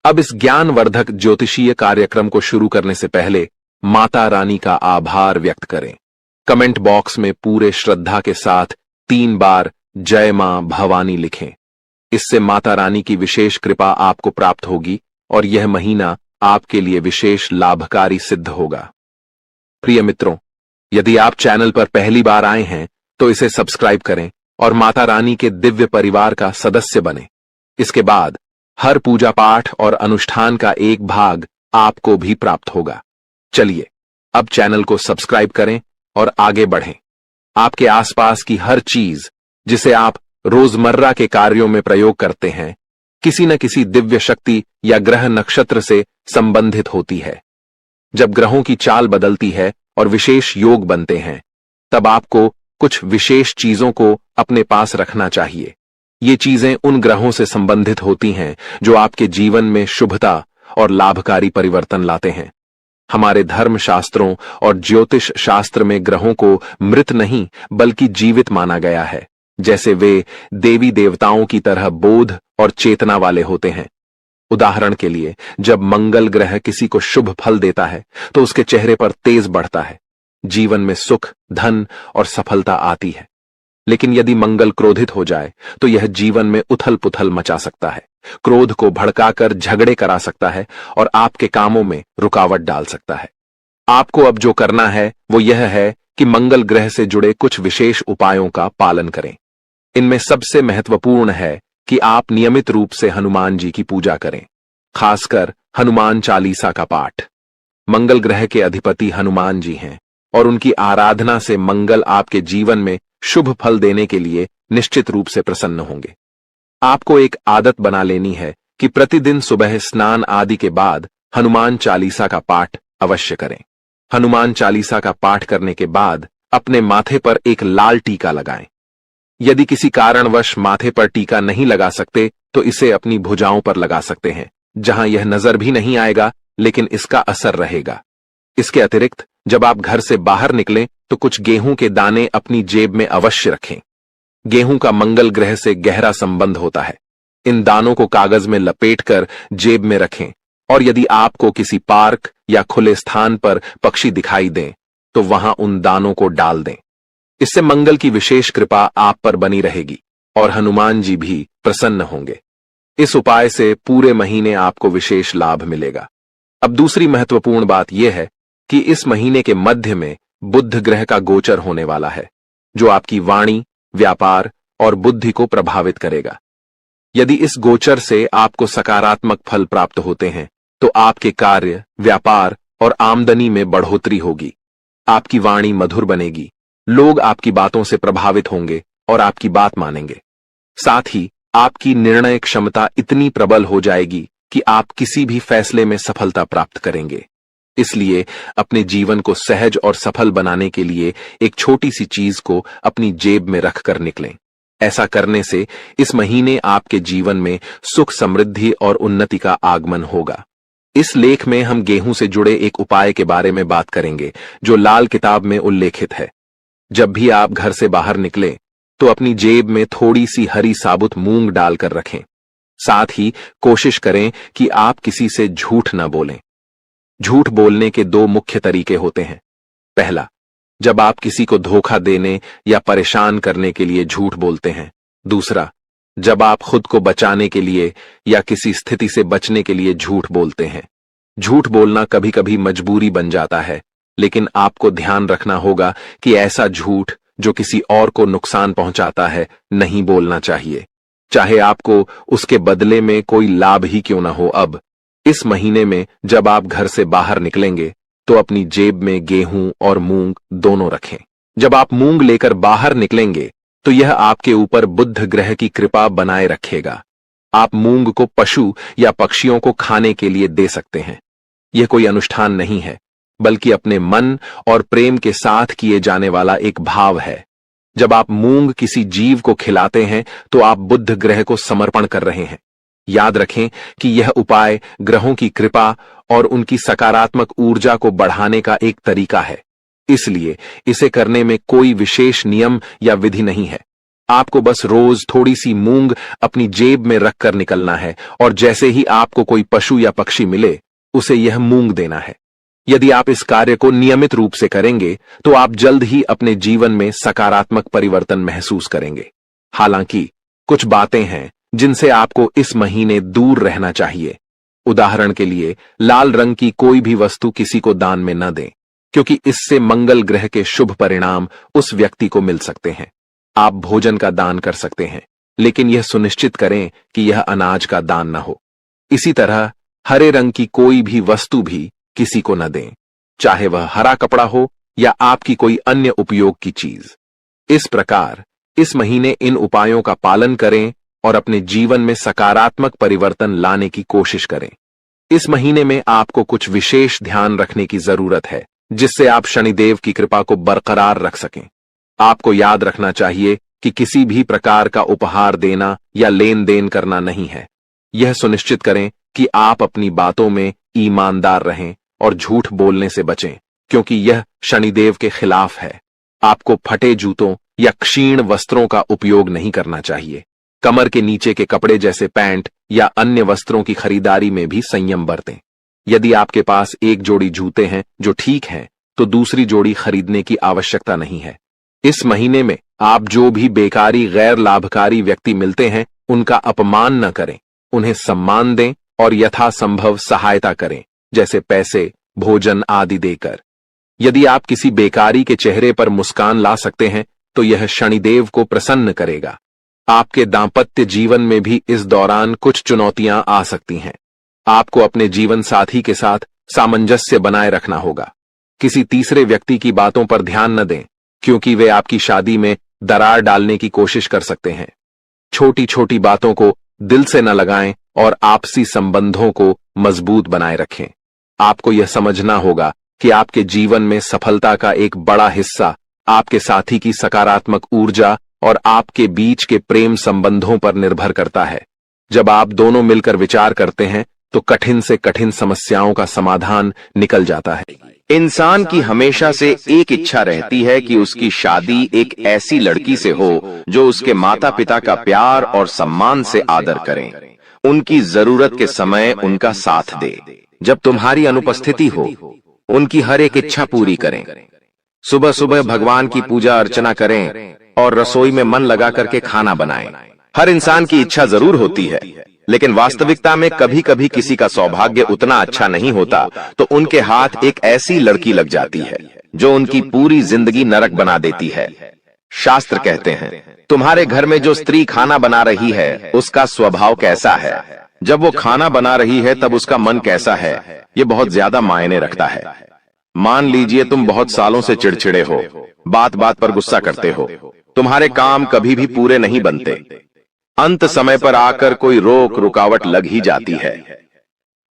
अब इस ज्ञानवर्धक ज्योतिषीय कार्यक्रम को शुरू करने से पहले माता रानी का आभार व्यक्त करें। कमेंट बॉक्स में पूरे श्रद्धा के साथ 3 बार जय मां भवानी लिखें। इससे माता रानी की विशेष कृपा आपको प्राप्त होगी और यह महीना आपके लिए विशेष लाभकारी सिद्ध होगा। प्रिय मित्रों, यदि आप चैनल पर पहली बार आए हैं तो इसे सब्सक्राइब करें और माता रानी के दिव्य परिवार का सदस्य बने। इसके बाद हर पूजा पाठ और अनुष्ठान का एक भाग आपको भी प्राप्त होगा। चलिए अब चैनल को सब्सक्राइब करें और आगे बढ़ें। आपके आसपास की हर चीज जिसे आप रोजमर्रा के कार्यों में प्रयोग करते हैं, किसी न किसी दिव्य शक्ति या ग्रह नक्षत्र से संबंधित होती है। जब ग्रहों की चाल बदलती है और विशेष योग बनते हैं, तब आपको कुछ विशेष चीजों को अपने पास रखना चाहिए। ये चीजें उन ग्रहों से संबंधित होती हैं जो आपके जीवन में शुभता और लाभकारी परिवर्तन लाते हैं। हमारे धर्म शास्त्रों और ज्योतिष शास्त्र में ग्रहों को मृत नहीं बल्कि जीवित माना गया है, जैसे वे देवी देवताओं की तरह बोध और चेतना वाले होते हैं। उदाहरण के लिए, जब मंगल ग्रह किसी को शुभ फल देता है तो उसके चेहरे पर तेज बढ़ता है, जीवन में सुख, धन और सफलता आती है। लेकिन यदि मंगल क्रोधित हो जाए तो यह जीवन में उथल पुथल मचा सकता है, क्रोध को भड़काकर झगड़े करा सकता है और आपके कामों में रुकावट डाल सकता है। आपको अब जो करना है वो यह है कि मंगल ग्रह से जुड़े कुछ विशेष उपायों का पालन करें। इनमें सबसे महत्वपूर्ण है कि आप नियमित रूप से हनुमान जी की पूजा करें, खासकर हनुमान चालीसा का पाठ। मंगल ग्रह के अधिपति हनुमान जी हैं और उनकी आराधना से मंगल आपके जीवन में शुभ फल देने के लिए निश्चित रूप से प्रसन्न होंगे। आपको एक आदत बना लेनी है कि प्रतिदिन सुबह स्नान आदि के बाद हनुमान चालीसा का पाठ अवश्य करें। हनुमान चालीसा का पाठ करने के बाद अपने माथे पर एक लाल टीका लगाएं। यदि किसी कारणवश माथे पर टीका नहीं लगा सकते तो इसे अपनी भुजाओं पर लगा सकते हैं, जहां यह नजर भी नहीं आएगा लेकिन इसका असर रहेगा। इसके अतिरिक्त जब आप घर से बाहर निकलें तो कुछ गेहूं के दाने अपनी जेब में अवश्य रखें। गेहूं का मंगल ग्रह से गहरा संबंध होता है। इन दानों को कागज में लपेटकर जेब में रखें और यदि आपको किसी पार्क या खुले स्थान पर पक्षी दिखाई दें तो वहां उन दानों को डाल दें। इससे मंगल की विशेष कृपा आप पर बनी रहेगी और हनुमान जी भी प्रसन्न होंगे। इस उपाय से पूरे महीने आपको विशेष लाभ मिलेगा। अब दूसरी महत्वपूर्ण बात यह है कि इस महीने के मध्य में बुध ग्रह का गोचर होने वाला है, जो आपकी वाणी, व्यापार और बुद्धि को प्रभावित करेगा। यदि इस गोचर से आपको सकारात्मक फल प्राप्त होते हैं तो आपके कार्य, व्यापार और आमदनी में बढ़ोतरी होगी। आपकी वाणी मधुर बनेगी, लोग आपकी बातों से प्रभावित होंगे और आपकी बात मानेंगे। साथ ही आपकी निर्णय क्षमता इतनी प्रबल हो जाएगी कि आप किसी भी फैसले में सफलता प्राप्त करेंगे। इसलिए अपने जीवन को सहज और सफल बनाने के लिए एक छोटी सी चीज को अपनी जेब में रखकर निकलें। ऐसा करने से इस महीने आपके जीवन में सुख, समृद्धि और उन्नति का आगमन होगा। इस लेख में हम गेहूं से जुड़े एक उपाय के बारे में बात करेंगे जो लाल किताब में उल्लेखित है। जब भी आप घर से बाहर निकलें तो अपनी जेब में थोड़ी सी हरी साबुत मूंग डालकर रखें। साथ ही कोशिश करें कि आप किसी से झूठ न बोलें। झूठ बोलने के दो मुख्य तरीके होते हैं। पहला, जब आप किसी को धोखा देने या परेशान करने के लिए झूठ बोलते हैं। दूसरा, जब आप खुद को बचाने के लिए या किसी स्थिति से बचने के लिए झूठ बोलते हैं। झूठ बोलना कभी कभी मजबूरी बन जाता है, लेकिन आपको ध्यान रखना होगा कि ऐसा झूठ जो किसी और को नुकसान पहुंचाता है नहीं बोलना चाहिए, चाहे आपको उसके बदले में कोई लाभ ही क्यों न हो। अब इस महीने में जब आप घर से बाहर निकलेंगे तो अपनी जेब में गेहूं और मूंग दोनों रखें। जब आप मूंग लेकर बाहर निकलेंगे तो यह आपके ऊपर बुध ग्रह की कृपा बनाए रखेगा। आप मूंग को पशु या पक्षियों को खाने के लिए दे सकते हैं। यह कोई अनुष्ठान नहीं है, बल्कि अपने मन और प्रेम के साथ किए जाने वाला एक भाव है। जब आप मूंग किसी जीव को खिलाते हैं तो आप बुध ग्रह को समर्पण कर रहे हैं। याद रखें कि यह उपाय ग्रहों की कृपा और उनकी सकारात्मक ऊर्जा को बढ़ाने का एक तरीका है, इसलिए इसे करने में कोई विशेष नियम या विधि नहीं है। आपको बस रोज थोड़ी सी मूंग अपनी जेब में रखकर निकलना है और जैसे ही आपको कोई पशु या पक्षी मिले उसे यह मूंग देना है। यदि आप इस कार्य को नियमित रूप से करेंगे तो आप जल्द ही अपने जीवन में सकारात्मक परिवर्तन महसूस करेंगे। हालांकि कुछ बातें हैं जिनसे आपको इस महीने दूर रहना चाहिए। उदाहरण के लिए, लाल रंग की कोई भी वस्तु किसी को दान में न दें, क्योंकि इससे मंगल ग्रह के शुभ परिणाम उस व्यक्ति को मिल सकते हैं। आप भोजन का दान कर सकते हैं, लेकिन यह सुनिश्चित करें कि यह अनाज का दान न हो। इसी तरह हरे रंग की कोई भी वस्तु भी किसी को न दें। चाहे वह हरा कपड़ा हो या आपकी कोई अन्य उपयोग की चीज। इस प्रकार इस महीने इन उपायों का पालन करें और अपने जीवन में सकारात्मक परिवर्तन लाने की कोशिश करें। इस महीने में आपको कुछ विशेष ध्यान रखने की जरूरत है, जिससे आप शनिदेव की कृपा को बरकरार रख सकें। आपको याद रखना चाहिए कि किसी भी प्रकार का उपहार देना या लेन देन करना नहीं है। यह सुनिश्चित करें कि आप अपनी बातों में ईमानदार रहें और झूठ बोलने से बचें, क्योंकि यह शनिदेव के खिलाफ है। आपको फटे जूतों या क्षीण वस्त्रों का उपयोग नहीं करना चाहिए। कमर के नीचे के कपड़े जैसे पैंट या अन्य वस्त्रों की खरीदारी में भी संयम बरतें। यदि आपके पास एक जोड़ी जूते हैं जो ठीक हैं, तो दूसरी जोड़ी खरीदने की आवश्यकता नहीं है। इस महीने में आप जो भी बेकारी गैर लाभकारी व्यक्ति मिलते हैं, उनका अपमान न करें, उन्हें सम्मान दें और यथासंभव सहायता करें, जैसे पैसे, भोजन आदि देकर। यदि आप किसी बेकारी के चेहरे पर मुस्कान ला सकते हैं, तो यह शनिदेव को प्रसन्न करेगा। आपके दांपत्य जीवन में भी इस दौरान कुछ चुनौतियां आ सकती हैं। आपको अपने जीवन साथी के साथ सामंजस्य बनाए रखना होगा। किसी तीसरे व्यक्ति की बातों पर ध्यान न दें, क्योंकि वे आपकी शादी में दरार डालने की कोशिश कर सकते हैं। छोटी छोटी बातों को दिल से न लगाएं और आपसी संबंधों को मजबूत बनाए रखें। आपको यह समझना होगा कि आपके जीवन में सफलता का एक बड़ा हिस्सा आपके साथी की सकारात्मक ऊर्जा और आपके बीच के प्रेम संबंधों पर निर्भर करता है। जब आप दोनों मिलकर विचार करते हैं, तो कठिन से कठिन समस्याओं का समाधान निकल जाता है। इंसान की हमेशा से एक इच्छा रहती है कि उसकी शादी एक ऐसी लड़की से हो जो उसके माता पिता का प्यार और सम्मान से आदर करें, उनकी जरूरत के समय उनका साथ दे। जब तुम्हारी अनुपस्थिति हो, उनकी हर एक इच्छा पूरी करें। सुबह सुबह भगवान की पूजा अर्चना करें और रसोई में मन लगा करके खाना बनाएं। हर इंसान की इच्छा जरूर होती है, लेकिन वास्तविकता में कभी कभी किसी का सौभाग्य उतना अच्छा नहीं होता, तो उनके हाथ एक ऐसी लड़की लग जाती है जो उनकी पूरी जिंदगी नरक बना देती है। शास्त्र कहते हैं, तुम्हारे घर में जो स्त्री खाना बना रही है, उसका स्वभाव कैसा है, जब वो खाना बना रही है तब उसका मन कैसा है, ये बहुत ज्यादा मायने रखता है। मान लीजिए तुम बहुत सालों से चिड़चिड़े हो, बात बात पर गुस्सा करते हो, तुम्हारे काम कभी भी पूरे नहीं बनते, अंत समय पर आकर कोई रोक रुकावट लग ही जाती है।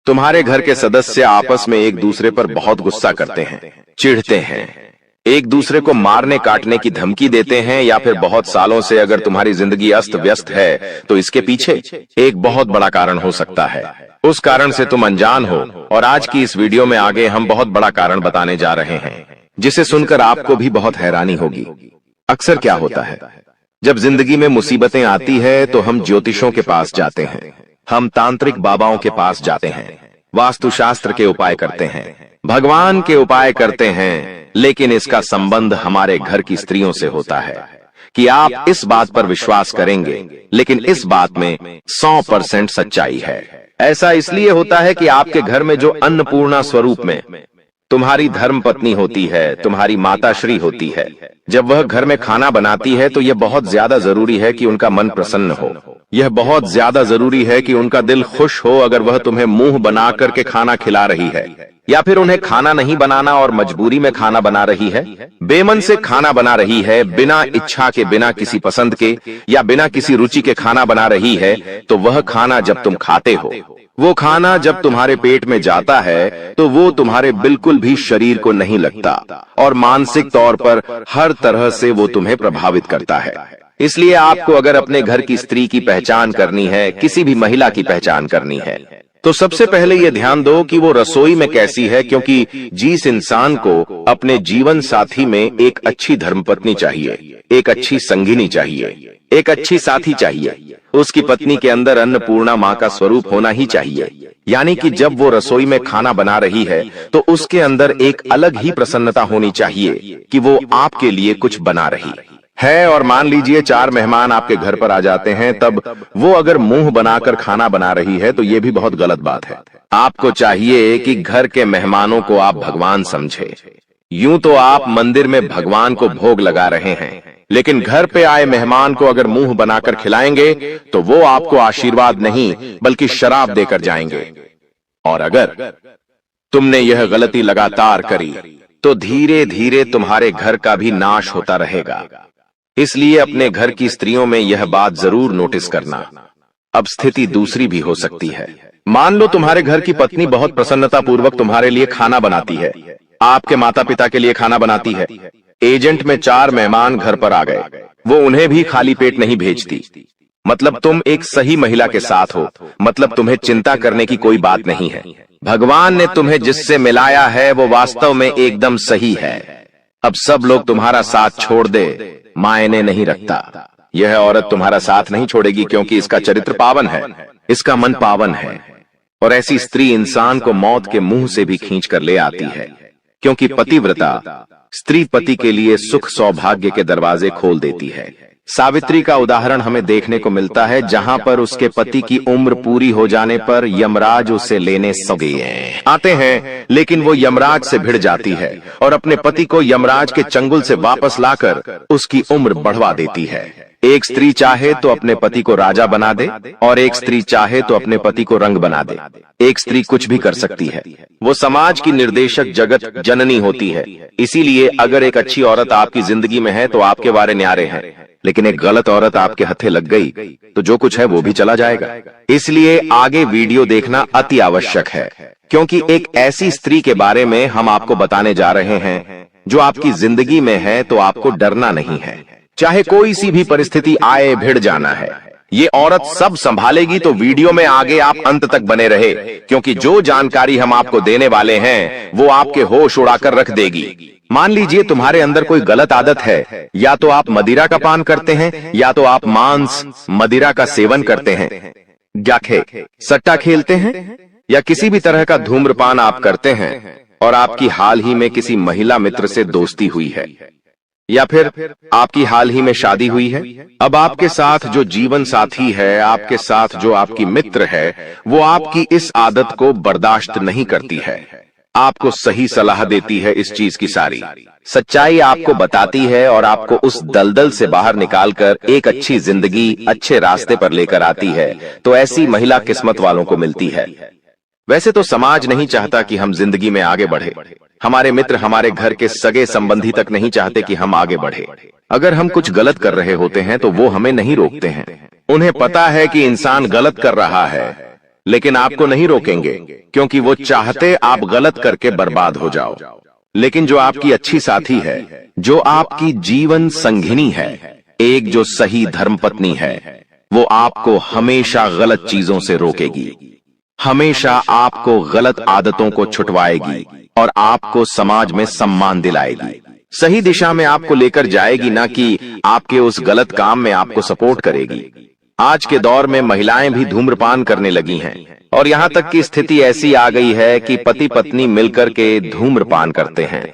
तुम्हारे घर के सदस्य आपस में एक दूसरे पर बहुत गुस्सा करते हैं, चिढ़ते हैं, एक दूसरे को मारने काटने की धमकी देते हैं, या फिर बहुत सालों से अगर तुम्हारी जिंदगी अस्त व्यस्त है, तो इसके पीछे एक बहुत बड़ा कारण हो सकता है। उस कारण से तुम अनजान हो, और आज की इस वीडियो में आगे हम बहुत बड़ा कारण बताने जा रहे हैं, जिसे सुनकर आपको भी बहुत हैरानी होगी। अक्सर क्या होता है, जब जिंदगी में मुसीबतें आती है तो हम ज्योतिषों के पास जाते हैं, हम तांत्रिक बाबाओं के पास जाते हैं, वास्तुशास्त्र के उपाय करते हैं, भगवान के उपाय करते हैं, लेकिन इसका संबंध हमारे घर की स्त्रियों से होता है कि आप इस बात पर विश्वास करेंगे, लेकिन इस बात में 100% सच्चाई है। ऐसा इसलिए होता है कि आपके घर में जो अन्नपूर्णा स्वरूप में तुम्हारी धर्म पत्नी होती है, तुम्हारी माताश्री होती है, जब वह घर में खाना बनाती है तो यह बहुत ज्यादा जरूरी है कि उनका मन प्रसन्न हो। यह बहुत ज्यादा जरूरी है कि उनका दिल खुश हो अगर वह तुम्हें मुंह बना करके खाना खिला रही है, या फिर उन्हें खाना नहीं बनाना और मजबूरी में खाना बना रही है, बेमन से खाना बना रही है, बिना इच्छा के, बिना किसी पसंद के या बिना किसी रुचि के खाना बना रही है, तो वह खाना जब तुम खाते हो, वो खाना जब तुम्हारे पेट में जाता है, तो वो तुम्हारे बिल्कुल भी शरीर को नहीं लगता और मानसिक तौर पर हर तरह से वो तुम्हें प्रभावित करता है। इसलिए आपको अगर अपने घर की स्त्री की पहचान करनी है, किसी भी महिला की पहचान करनी है, तो सबसे पहले ये ध्यान दो कि वो रसोई में कैसी है, क्योंकि जिस इंसान को अपने जीवन साथी में एक अच्छी धर्मपत्नी चाहिए, एक अच्छी संगिनी चाहिए, एक अच्छी साथी चाहिए, उसकी पत्नी के अंदर अन्नपूर्णा मां का स्वरूप होना ही चाहिए। यानी कि जब वो रसोई में खाना बना रही है तो उसके अंदर एक अलग ही प्रसन्नता होनी चाहिए कि वो आपके लिए कुछ बना रही है। और मान लीजिए 4 मेहमान आपके घर पर आ जाते हैं, तब वो अगर मुंह बनाकर खाना बना रही है तो ये भी बहुत गलत बात है। आपको चाहिए कि घर के मेहमानों को आप भगवान समझे। यूं तो आप मंदिर में भगवान को भोग लगा रहे हैं, लेकिन घर पे आए मेहमान को अगर मुंह बनाकर खिलाएंगे तो वो आपको आशीर्वाद नहीं बल्कि शराब देकर जाएंगे। और अगर तुमने यह गलती लगातार करी तो धीरे धीरे तुम्हारे घर का भी नाश होता रहेगा। इसलिए अपने घर की स्त्रियों में यह बात जरूर नोटिस करना। अब स्थिति दूसरी भी हो सकती है। मान लो तुम्हारे घर की पत्नी बहुत प्रसन्नता पूर्वक तुम्हारे लिए खाना बनाती है, आपके माता पिता के लिए खाना बनाती है। एजेंट में 4 मेहमान घर पर आ गए, वो उन्हें भी खाली पेट नहीं भेजती। मतलब तुम एक सही महिला के साथ हो, मतलब तुम्हें चिंता करने की कोई बात नहीं है। भगवान ने तुम्हें जिससे मिलाया है वो वास्तव में एकदम सही है। अब सब लोग तुम्हारा साथ छोड़ दे, मायने नहीं रखता। यह औरत तुम्हारा साथ नहीं छोड़ेगी क्योंकि इसका चरित्र पावन है, इसका मन पावन है। और ऐसी स्त्री इंसान को मौत के मुंह से भी खींच कर ले आती है, क्योंकि पतिव्रता स्त्री पति के लिए सुख सौभाग्य के दरवाजे खोल देती है। सावित्री का उदाहरण हमें देखने को मिलता है, जहां पर उसके पति की उम्र पूरी हो जाने पर यमराज उसे लेने आते हैं, लेकिन वो यमराज से भिड़ जाती है और अपने पति को यमराज के चंगुल से वापस लाकर उसकी उम्र बढ़वा देती है। एक स्त्री चाहे तो अपने पति को राजा बना दे और एक स्त्री चाहे तो अपने पति को रंग बना दे। एक स्त्री कुछ भी कर सकती है, वो समाज की निर्देशक जगत जननी होती है। इसीलिए अगर एक अच्छी औरत आपकी जिंदगी में है तो आपके वारे न्यारे हैं, लेकिन एक गलत औरत आपके हत्थे लग गई तो जो कुछ है वो भी चला जाएगा। इसलिए आगे वीडियो देखना अति आवश्यक है, क्योंकि एक ऐसी स्त्री के बारे में हम आपको बताने जा रहे हैं जो आपकी जिंदगी में है तो आपको डरना नहीं है। चाहे कोई सी भी परिस्थिति आए, भिड़ जाना है। ये औरत सब संभालेगी, तो वीडियो में आगे आप अंत तक बने रहे, क्योंकि जो जानकारी हम आपको देने वाले हैं वो आपके होश उड़ाकर रख देगी। मान लीजिए तुम्हारे अंदर कोई गलत आदत है, या तो आप मदिरा का पान करते हैं, या तो आप मांस मदिरा का सेवन करते हैं, जाखे सट्टा खेलते हैं, या किसी भी तरह का धूम्रपान आप करते हैं, और आपकी हाल ही में किसी महिला मित्र से दोस्ती हुई है, या फिर आपकी हाल ही में शादी हुई है। अब आपके साथ जो जीवन साथी है, आपके साथ जो आपकी मित्र है, वो आपकी इस आदत को बर्दाश्त नहीं करती है, आपको सही सलाह देती है। इस चीज की सारी सच्चाई आपको बताती है और आपको उस दलदल से बाहर निकालकर एक अच्छी जिंदगी, अच्छे रास्ते पर लेकर आती है। तो ऐसी महिला किस्मत वालों को मिलती है। वैसे तो समाज नहीं चाहता कि हम जिंदगी में आगे बढ़े, हमारे मित्र, हमारे घर के सगे संबंधी तक नहीं चाहते कि हम आगे बढ़े। अगर हम कुछ गलत कर रहे होते हैं तो वो हमें नहीं रोकते हैं। उन्हें पता है कि इंसान गलत कर रहा है, लेकिन आपको नहीं रोकेंगे, क्योंकि वो चाहते आप गलत करके बर्बाद हो जाओ। लेकिन जो आपकी अच्छी साथी है, जो आपकी जीवन संगिनी है, एक जो सही धर्मपत्नी है, वो आपको हमेशा गलत चीजों से रोकेगी, हमेशा आपको गलत आदतों को छुटवाएगी और आपको समाज में सम्मान दिलाएगी। सही दिशा में आपको लेकर जाएगी, ना कि आपके उस गलत काम में आपको सपोर्ट करेगी। आज के दौर में महिलाएं भी धूम्रपान करने लगी हैं, और यहाँ तक की स्थिति ऐसी आ गई है कि पति पत्नी मिलकर के धूम्रपान करते हैं।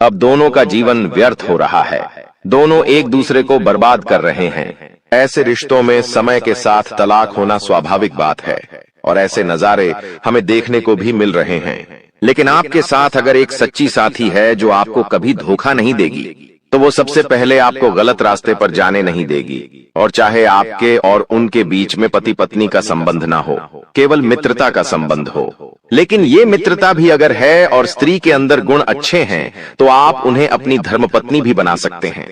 अब दोनों का जीवन व्यर्थ हो रहा है, दोनों एक दूसरे को बर्बाद कर रहे हैं। ऐसे रिश्तों में समय के साथ तलाक होना स्वाभाविक बात है, और ऐसे नजारे हमें देखने को भी मिल रहे हैं। लेकिन आपके साथ अगर एक सच्ची साथी है जो आपको कभी धोखा नहीं देगी, तो वो सबसे पहले आपको गलत रास्ते पर जाने नहीं देगी। और चाहे आपके और उनके बीच में पति पत्नी का संबंध ना हो, केवल मित्रता का संबंध हो, लेकिन ये मित्रता भी अगर है और स्त्री के अंदर गुण अच्छे हैं, तो आप उन्हें अपनी धर्मपत्नी भी बना सकते हैं।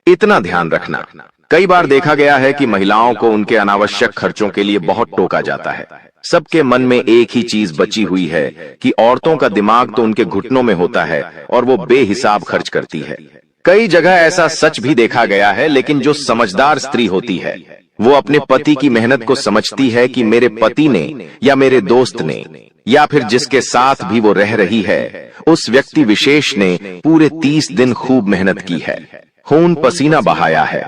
इतना ध्यान रखना। कई बार देखा गया है कि महिलाओं को उनके अनावश्यक खर्चों के लिए बहुत टोका जाता है। सबके मन में एक ही चीज बची हुई है कि औरतों का दिमाग तो उनके घुटनों में होता है और वो बेहिसाब खर्च करती है। कई जगह ऐसा सच भी देखा गया है, लेकिन जो समझदार स्त्री होती है, वो अपने पति की मेहनत को समझती है कि मेरे पति ने या मेरे दोस्त ने या फिर जिसके साथ भी वो रह रही है, उस व्यक्ति विशेष ने पूरे 30 दिन खूब मेहनत की है, खून पसीना बहाया है,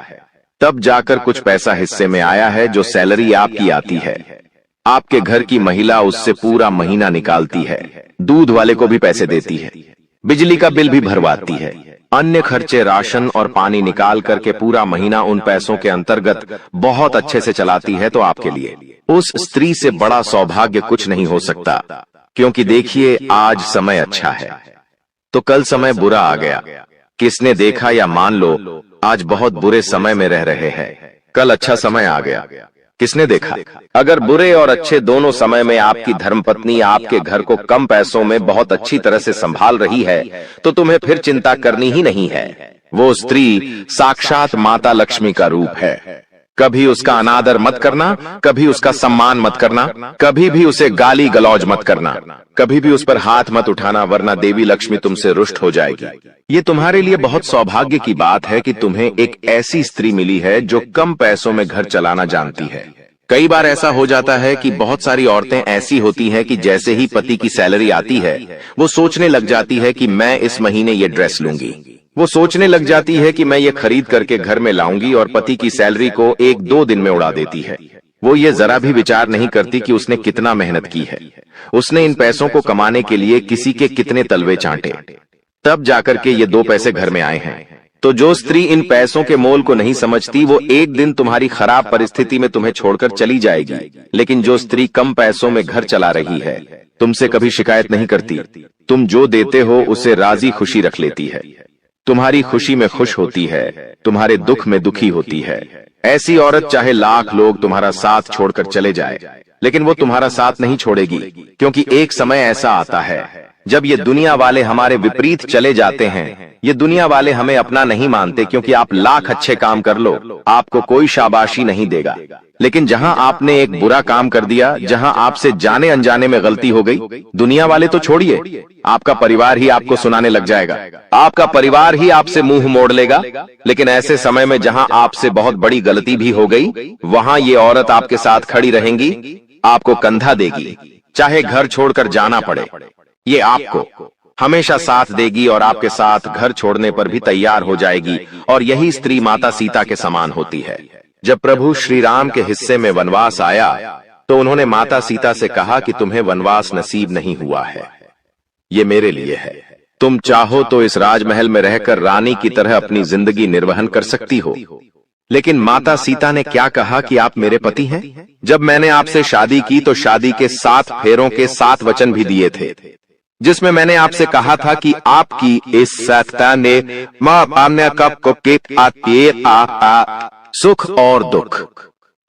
तब जाकर कुछ पैसा हिस्से में आया है। जो सैलरी आपकी आती है, आपके घर की महिला उससे पूरा महीना निकालती है, दूध वाले को भी पैसे देती है, बिजली का बिल भी भरवाती है, अन्य खर्चे, राशन और पानी निकाल करके पूरा महीना उन पैसों के अंतर्गत बहुत अच्छे से चलाती है। तो आपके लिए उस स्त्री से बड़ा सौभाग्य कुछ नहीं हो सकता, क्योंकि देखिए आज समय अच्छा है तो कल समय बुरा आ गया। किसने देखा, या मान लो आज बहुत बुरे समय में रह रहे हैं, कल अच्छा समय आ गया। किसने देखा? अगर बुरे और अच्छे दोनों समय में आपकी धर्मपत्नी आपके घर को कम पैसों में बहुत अच्छी तरह से संभाल रही है, तो तुम्हें फिर चिंता करनी ही नहीं है। वो स्त्री साक्षात माता लक्ष्मी का रूप है। कभी उसका अनादर मत करना, कभी उसका सम्मान मत करना, कभी भी उसे गाली गलौज मत करना, कभी भी उस पर हाथ मत उठाना, वरना देवी लक्ष्मी तुमसे रुष्ट हो जाएगी। ये तुम्हारे लिए बहुत सौभाग्य की बात है कि तुम्हें एक ऐसी स्त्री मिली है जो कम पैसों में घर चलाना जानती है। कई बार ऐसा हो जाता है कि बहुत सारी औरतें ऐसी होती हैं कि जैसे ही पति की सैलरी आती है, वो सोचने लग जाती है कि मैं इस महीने ये ड्रेस लूंगी। वो सोचने लग जाती है कि मैं ये खरीद करके घर में लाऊंगी, और पति की सैलरी को 1-2 दिन में उड़ा देती है। वो ये जरा भी विचार नहीं करती कि उसने कितना मेहनत की है, उसने इन पैसों को कमाने के लिए किसी के कितने तलवे चाटे, तब जाकर के ये 2 पैसे घर में आए हैं। तो जो स्त्री इन पैसों के मोल को नहीं समझती, वो एक दिन तुम्हारी खराब परिस्थिति में तुम्हें छोड़कर चली जाएगी। लेकिन जो स्त्री कम पैसों में घर चला रही है, तुमसे कभी शिकायत नहीं करती, तुम जो देते हो उसे राजी खुशी रख लेती है, तुम्हारी खुशी में खुश होती है, तुम्हारे दुख में दुखी होती है। ऐसी औरत चाहे लाख लोग तुम्हारा साथ छोड़कर चले जाए, लेकिन वो तुम्हारा साथ नहीं छोड़ेगी, क्योंकि एक समय ऐसा आता है जब ये दुनिया वाले हमारे विपरीत चले जाते हैं। ये दुनिया वाले हमें अपना नहीं मानते, क्योंकि आप लाख अच्छे काम कर लो, आपको कोई शाबाशी नहीं देगा। लेकिन जहां आपने एक बुरा काम कर दिया, जहां आपसे जाने अनजाने में गलती हो गई, दुनिया वाले तो छोड़िए, आपका परिवार ही आपको सुनाने लग जाएगा, आपका परिवार ही आपसे मुंह मोड़ लेगा। लेकिन ऐसे समय में जहां आपसे बहुत बड़ी गलती भी हो गई, वहां ये औरत आपके साथ खड़ी रहेंगी, आपको कंधा देगी, चाहे घर छोड़कर जाना पड़े, ये आपको हमेशा साथ देगी और आपके साथ घर छोड़ने पर भी तैयार हो जाएगी। और यही स्त्री माता सीता के समान होती है। जब प्रभु श्री राम के हिस्से में वनवास आया, तो उन्होंने माता सीता से कहा कि तुम्हें वनवास नसीब नहीं हुआ है, ये मेरे लिए है। तुम चाहो तो इस राजमहल में रहकर रानी की तरह अपनी जिंदगी निर्वहन कर सकती हो। लेकिन माता सीता ने क्या कहा कि आप मेरे पति हैं? जब मैंने आपसे शादी की तो शादी के 7 फेरों के 7 वचन भी दिए थे, जिसमें मैंने आपसे कहा था कि आपकी इस सत्ता ने सुख और दुख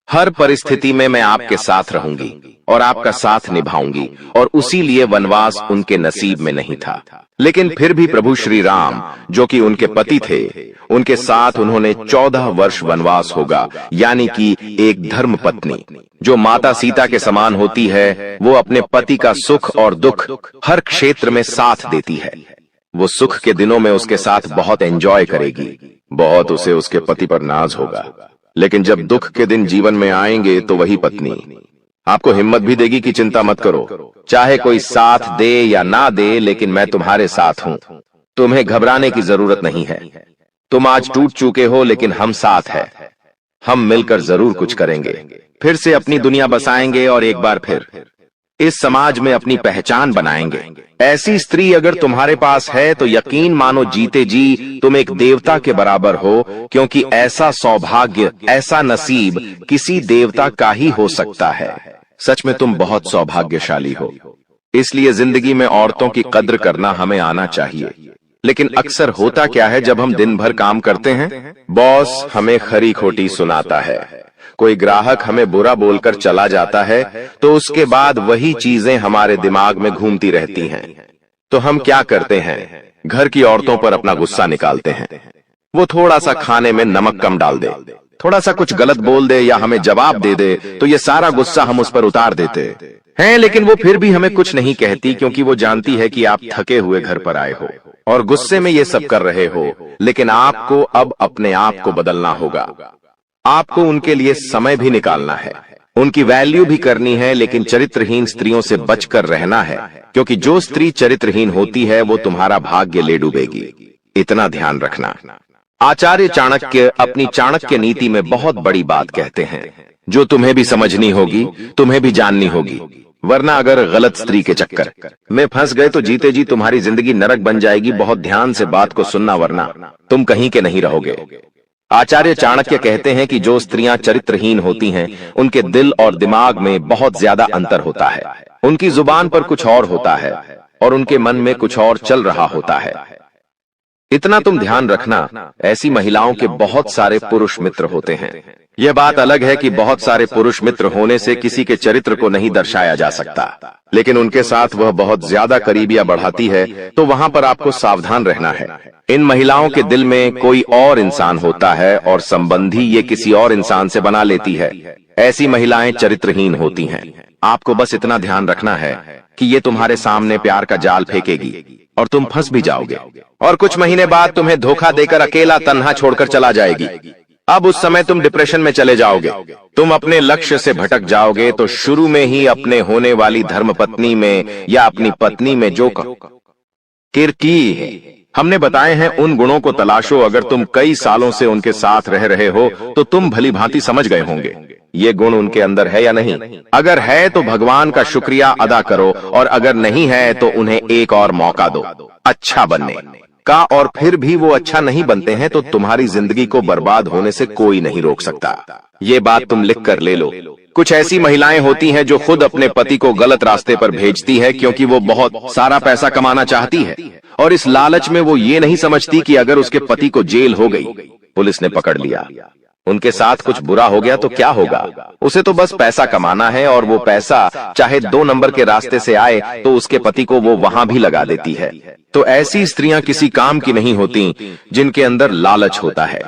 हर परिस्थिति में मैं आपके साथ रहूंगी और आपका साथ निभाऊंगी, और उसी लिए वनवास उनके नसीब में नहीं था। लेकिन फिर भी प्रभु श्री राम, जो कि उनके पति थे, उनके साथ उन्होंने 14 वर्ष वनवास होगा। यानी कि एक धर्म पत्नी जो माता सीता के समान होती है, वो अपने पति का सुख और दुख हर क्षेत्र में साथ देती है। वो सुख के दिनों में उसके साथ बहुत एंजॉय करेगी, बहुत उसे उसके पति पर नाज होगा। लेकिन जब दुख के दिन जीवन में आएंगे, तो वही पत्नी आपको हिम्मत भी देगी कि चिंता मत करो, चाहे कोई साथ दे या ना दे, लेकिन मैं तुम्हारे साथ हूं, तुम्हें घबराने की जरूरत नहीं है। तुम आज टूट चुके हो, लेकिन हम साथ हैं, हम मिलकर जरूर कुछ करेंगे, फिर से अपनी दुनिया बसाएंगे और एक बार फिर इस समाज में अपनी पहचान बनाएंगे। ऐसी स्त्री अगर तुम्हारे पास है तो यकीन मानो जीते जी तुम एक देवता के बराबर हो, क्योंकि ऐसा सौभाग्य, ऐसा नसीब किसी देवता का ही हो सकता है। सच में तुम बहुत सौभाग्यशाली हो। इसलिए जिंदगी में औरतों की कद्र करना हमें आना चाहिए। लेकिन अक्सर होता क्या है, जब हम दिन भर काम करते हैं, बॉस हमें खरी खोटी सुनाता है, कोई ग्राहक हमें बुरा बोलकर चला जाता है, तो उसके बाद वही चीजें हमारे दिमाग में घूमती रहती हैं। तो हम क्या करते हैं, घर की औरतों पर अपना गुस्सा निकालते हैं। वो थोड़ा सा खाने में नमक कम डाल दे, थोड़ा सा कुछ गलत बोल दे या हमें जवाब दे दे, तो ये सारा गुस्सा हम उस पर उतार देते हैं। लेकिन वो फिर भी हमें कुछ नहीं कहती, क्योंकि वो जानती है कि आप थके हुए घर पर आए हो और गुस्से में ये सब कर रहे हो। लेकिन आपको अब अपने आप को बदलना होगा। आपको उनके लिए समय भी निकालना है, उनकी वैल्यू भी करनी है, लेकिन चरित्रहीन स्त्रियों से बचकर रहना है, क्योंकि जो स्त्री चरित्रहीन होती है वो तुम्हारा भाग्य ले डूबेगी। इतना ध्यान रखना। आचार्य चाणक्य अपनी चाणक्य नीति में बहुत बड़ी बात कहते हैं, जो तुम्हें भी समझनी होगी, तुम्हें भी जाननी होगी। वरना अगर गलत स्त्री के चक्कर में फंस गए तो जीते जी तुम्हारी जिंदगी नरक बन जाएगी। बहुत ध्यान से बात को सुनना, वरना तुम कहीं के नहीं रहोगे। आचार्य चाणक्य कहते हैं कि जो स्त्रियां चरित्रहीन होती हैं, उनके दिल और दिमाग में बहुत ज्यादा अंतर होता है। उनकी जुबान पर कुछ और होता है और उनके मन में कुछ और चल रहा होता है। इतना तुम ध्यान रखना, ऐसी महिलाओं के बहुत सारे पुरुष मित्र होते हैं। यह बात अलग है कि बहुत सारे पुरुष मित्र होने से किसी के चरित्र को नहीं दर्शाया जा सकता, लेकिन उनके साथ वह बहुत ज्यादा करीबियां बढ़ाती है, तो वहां पर आपको सावधान रहना है। इन महिलाओं के दिल में कोई और इंसान होता है और संबंधी ये किसी और इंसान से बना लेती है। ऐसी महिलाएं चरित्रहीन होती हैं। आपको बस इतना ध्यान रखना है कि ये तुम्हारे सामने प्यार का जाल फेंकेगी और तुम फंस भी जाओगे, और कुछ महीने बाद तुम्हें धोखा देकर अकेला तन्हा छोड़कर चला जाएगी। अब उस समय तुम डिप्रेशन में चले जाओगे, तुम अपने लक्ष्य से भटक जाओगे। तो शुरू में ही अपने होने वाली धर्मपत्नी में या अपनी पत्नी में जो किरकी है हमने बताए हैं, उन गुणों को तलाशो। अगर तुम कई सालों से उनके साथ रह रहे हो तो तुम भली भांति समझ गए होंगे ये गुण उनके अंदर है या नहीं। अगर है तो भगवान का शुक्रिया अदा करो, और अगर नहीं है तो उन्हें एक और मौका दो अच्छा बनने का। और फिर भी वो अच्छा नहीं बनते हैं तो तुम्हारी जिंदगी को बर्बाद होने से कोई नहीं रोक सकता। ये बात तुम लिख कर ले लो। कुछ ऐसी महिलाएं होती हैं जो खुद अपने पति को गलत रास्ते पर भेजती है, क्योंकि वो बहुत सारा पैसा कमाना चाहती है, और इस लालच में वो ये नहीं समझती कि अगर उसके पति को जेल हो गई, पुलिस ने पकड़ लिया, उनके साथ कुछ बुरा हो गया तो क्या होगा। उसे तो बस पैसा कमाना है, और वो पैसा चाहे 2 नंबर के रास्ते से आए तो उसके पति को वो वहां भी लगा देती है। तो ऐसी स्त्रियां किसी काम की नहीं होती जिनके अंदर लालच होता है।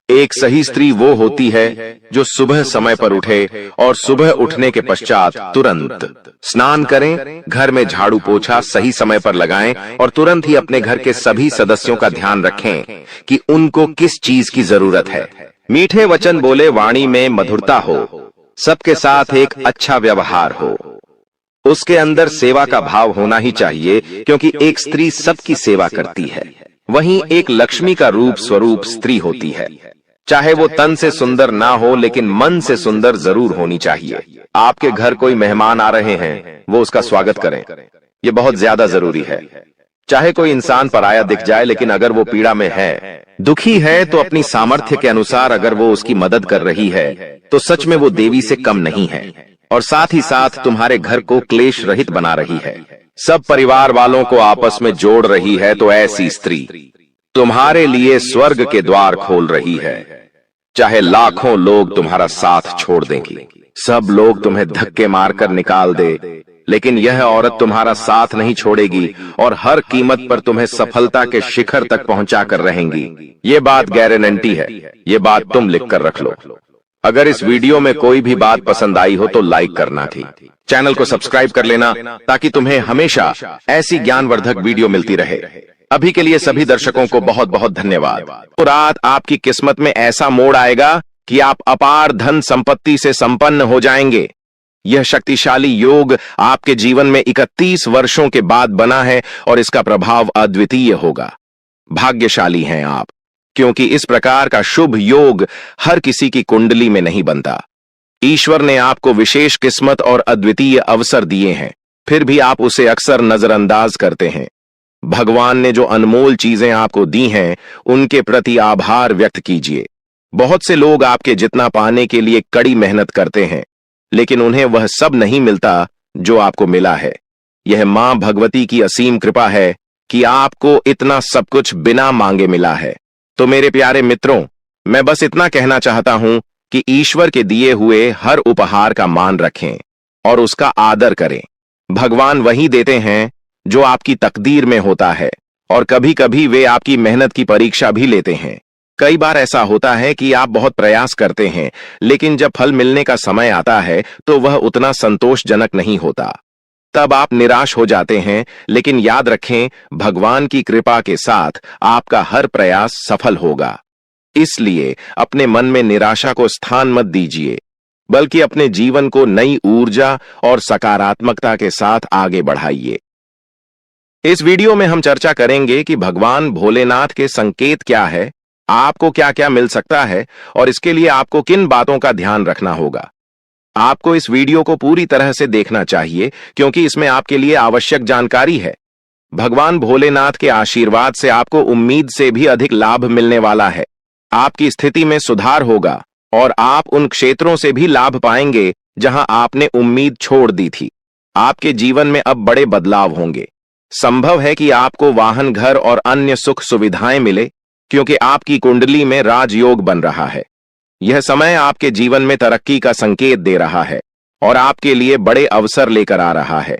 एक सही स्त्री वो होती है जो सुबह समय पर उठे और सुबह उठने के पश्चात तुरंत स्नान करें, घर में झाड़ू पोछा सही समय पर लगाएं, और तुरंत ही अपने घर के सभी सदस्यों का ध्यान रखें कि उनको किस चीज की जरूरत है। मीठे वचन बोले, वाणी में मधुरता हो, सबके साथ एक अच्छा व्यवहार हो, उसके अंदर सेवा का भाव होना ही चाहिए, क्योंकि एक स्त्री सबकी सेवा करती है। वहीं एक लक्ष्मी का रूप स्वरूप स्त्री होती है। चाहे वो तन से सुंदर ना हो, लेकिन मन से सुंदर जरूर होनी चाहिए। आपके घर कोई मेहमान आ रहे हैं, वो उसका स्वागत करें, ये बहुत ज्यादा जरूरी है। चाहे कोई इंसान पराया दिख जाए, लेकिन अगर वो पीड़ा में है, दुखी है, तो अपनी सामर्थ्य के अनुसार अगर वो उसकी मदद कर रही है तो सच में वो देवी से कम नहीं है, और साथ ही साथ तुम्हारे घर को क्लेश रहित बना रही है, सब परिवार वालों को आपस में जोड़ रही है। तो ऐसी स्त्री तुम्हारे लिए स्वर्ग के द्वार खोल रही है। चाहे लाखों लोग तुम्हारा साथ छोड़ देंगी, सब लोग तुम्हें धक्के मारकर निकाल दे, लेकिन यह औरत तुम्हारा साथ नहीं छोड़ेगी और हर कीमत पर तुम्हें सफलता के शिखर तक पहुंचाकर रहेंगी। ये बात गारंटी है, ये बात तुम लिख कर रख लो। अगर इस वीडियो में कोई भी बात पसंद आई हो तो लाइक करना थी, चैनल को सब्सक्राइब कर लेना ताकि तुम्हें हमेशा ऐसी ज्ञानवर्धक वीडियो मिलती रहे। अभी के लिए सभी दर्शकों को बहुत बहुत धन्यवाद। तो रात आपकी किस्मत में ऐसा मोड़ आएगा कि आप अपार धन संपत्ति से संपन्न हो जाएंगे। यह शक्तिशाली योग आपके जीवन में 31 वर्षों के बाद बना है और इसका प्रभाव अद्वितीय होगा। भाग्यशाली हैं आप, क्योंकि इस प्रकार का शुभ योग हर किसी की कुंडली में नहीं बनता। ईश्वर ने आपको विशेष किस्मत और अद्वितीय अवसर दिए हैं, फिर भी आप उसे अक्सर नजरअंदाज करते हैं। भगवान ने जो अनमोल चीजें आपको दी हैं, उनके प्रति आभार व्यक्त कीजिए। बहुत से लोग आपके जितना पाने के लिए कड़ी मेहनत करते हैं, लेकिन उन्हें वह सब नहीं मिलता जो आपको मिला है। यह मां भगवती की असीम कृपा है कि आपको इतना सब कुछ बिना मांगे मिला है। तो मेरे प्यारे मित्रों, मैं बस इतना कहना चाहता हूं कि ईश्वर के दिए हुए हर उपहार का मान रखें और उसका आदर करें। भगवान वही देते हैं जो आपकी तकदीर में होता है, और कभी कभी वे आपकी मेहनत की परीक्षा भी लेते हैं। कई बार ऐसा होता है कि आप बहुत प्रयास करते हैं, लेकिन जब फल मिलने का समय आता है तो वह उतना संतोषजनक नहीं होता। तब आप निराश हो जाते हैं, लेकिन याद रखें, भगवान की कृपा के साथ आपका हर प्रयास सफल होगा। इसलिए अपने मन में निराशा को स्थान मत दीजिए, बल्कि अपने जीवन को नई ऊर्जा और सकारात्मकता के साथ आगे बढ़ाइए। इस वीडियो में हम चर्चा करेंगे कि भगवान भोलेनाथ के संकेत क्या है, आपको क्या क्या मिल सकता है, और इसके लिए आपको किन बातों का ध्यान रखना होगा। आपको इस वीडियो को पूरी तरह से देखना चाहिए, क्योंकि इसमें आपके लिए आवश्यक जानकारी है। भगवान भोलेनाथ के आशीर्वाद से आपको उम्मीद से भी अधिक लाभ मिलने वाला है। आपकी स्थिति में सुधार होगा और आप उन क्षेत्रों से भी लाभ पाएंगे जहां आपने उम्मीद छोड़ दी थी। आपके जीवन में अब बड़े बदलाव होंगे। संभव है कि आपको वाहन, घर और अन्य सुख सुविधाएं मिले, क्योंकि आपकी कुंडली में राजयोग बन रहा है। यह समय आपके जीवन में तरक्की का संकेत दे रहा है और आपके लिए बड़े अवसर लेकर आ रहा है।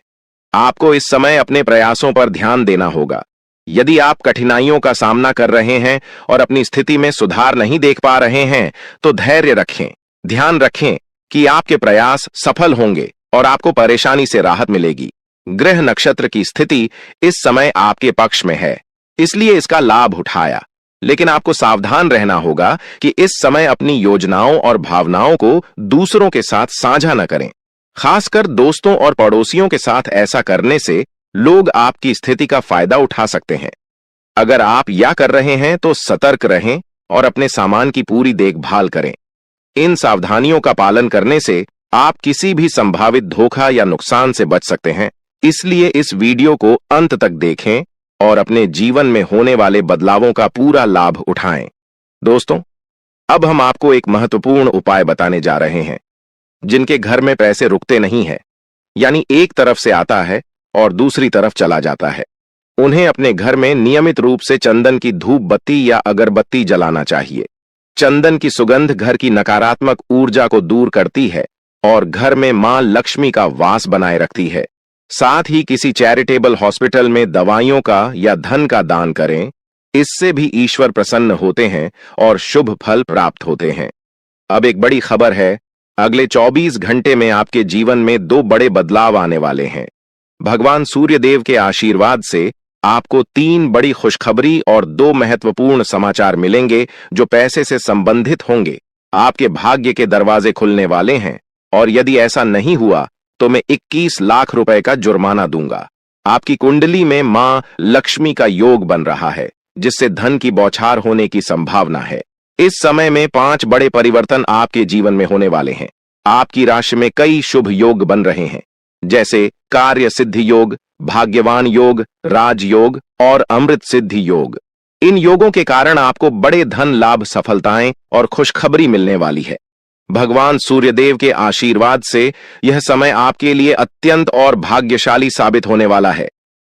आपको इस समय अपने प्रयासों पर ध्यान देना होगा। यदि आप कठिनाइयों का सामना कर रहे हैं और अपनी स्थिति में सुधार नहीं देख पा रहे हैं, तो धैर्य रखें। ध्यान रखें कि आपके प्रयास सफल होंगे और आपको परेशानी से राहत मिलेगी। ग्रह नक्षत्र की स्थिति इस समय आपके पक्ष में है, इसलिए इसका लाभ उठाया। लेकिन आपको सावधान रहना होगा कि इस समय अपनी योजनाओं और भावनाओं को दूसरों के साथ साझा न करें। खासकर दोस्तों और पड़ोसियों के साथ ऐसा करने से लोग आपकी स्थिति का फायदा उठा सकते हैं। अगर आप या कर रहे हैं तो सतर्क रहें और अपने सामान की पूरी देखभाल करें। इन सावधानियों का पालन करने से आप किसी भी संभावित धोखा या नुकसान से बच सकते हैं। इसलिए इस वीडियो को अंत तक देखें और अपने जीवन में होने वाले बदलावों का पूरा लाभ उठाएं। दोस्तों, अब हम आपको एक महत्वपूर्ण उपाय बताने जा रहे हैं। जिनके घर में पैसे रुकते नहीं है, यानी एक तरफ से आता है और दूसरी तरफ चला जाता है, उन्हें अपने घर में नियमित रूप से चंदन की धूप बत्ती या अगरबत्ती जलाना चाहिए। चंदन की सुगंध घर की नकारात्मक ऊर्जा को दूर करती है और घर में मां लक्ष्मी का वास बनाए रखती है। साथ ही किसी चैरिटेबल हॉस्पिटल में दवाइयों का या धन का दान करें। इससे भी ईश्वर प्रसन्न होते हैं और शुभ फल प्राप्त होते हैं। अब एक बड़ी खबर है, अगले 24 घंटे में आपके जीवन में 2 बड़े बदलाव आने वाले हैं। भगवान सूर्यदेव के आशीर्वाद से आपको 3 बड़ी खुशखबरी और 2 महत्वपूर्ण समाचार मिलेंगे जो पैसे से संबंधित होंगे। आपके भाग्य के दरवाजे खुलने वाले हैं और यदि ऐसा नहीं हुआ तो मैं 21 लाख रुपए का जुर्माना दूंगा। आपकी कुंडली में मां लक्ष्मी का योग बन रहा है, जिससे धन की बौछार होने की संभावना है। इस समय में 5 बड़े परिवर्तन आपके जीवन में होने वाले हैं। आपकी राशि में कई शुभ योग बन रहे हैं, जैसे कार्य सिद्धि योग, भाग्यवान योग, राजयोग और अमृत सिद्धि योग। इन योगों के कारण आपको बड़े धन लाभ, सफलताएं और खुशखबरी मिलने वाली है। भगवान सूर्यदेव के आशीर्वाद से यह समय आपके लिए अत्यंत और भाग्यशाली साबित होने वाला है।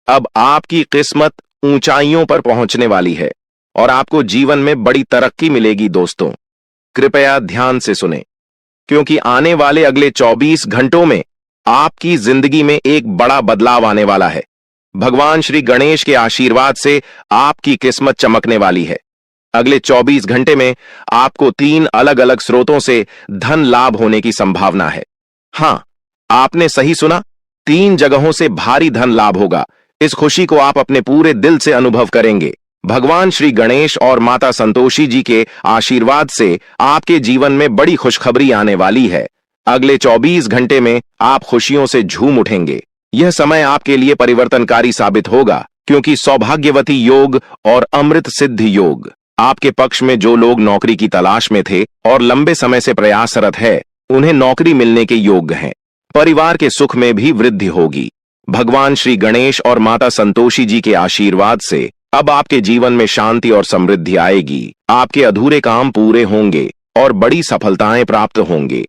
अब आपकी किस्मत ऊंचाइयों पर पहुंचने वाली है और आपको जीवन में बड़ी तरक्की मिलेगी। दोस्तों, कृपया ध्यान से सुनें, क्योंकि आने वाले अगले 24 घंटों में आपकी जिंदगी में एक बड़ा बदलाव आने वाला है। भगवान श्री गणेश के आशीर्वाद से आपकी किस्मत चमकने वाली है। अगले 24 घंटे में आपको 3 अलग अलग स्रोतों से धन लाभ होने की संभावना है। हां, आपने सही सुना, 3 जगहों से भारी धन लाभ होगा। इस खुशी को आप अपने पूरे दिल से अनुभव करेंगे। भगवान श्री गणेश और माता संतोषी जी के आशीर्वाद से आपके जीवन में बड़ी खुशखबरी आने वाली है। अगले 24 घंटे में आप खुशियों से झूम उठेंगे। यह समय आपके लिए परिवर्तनकारी साबित होगा, क्योंकि सौभाग्यवती योग और अमृत सिद्धि योग आपके पक्ष में। जो लोग नौकरी की तलाश में थे और लंबे समय से प्रयासरत है, उन्हें नौकरी मिलने के योग्य हैं। परिवार के सुख में भी वृद्धि होगी। भगवान श्री गणेश और माता संतोषी जी के आशीर्वाद से अब आपके जीवन में शांति और समृद्धि आएगी। आपके अधूरे काम पूरे होंगे और बड़ी सफलताएं प्राप्त होंगे।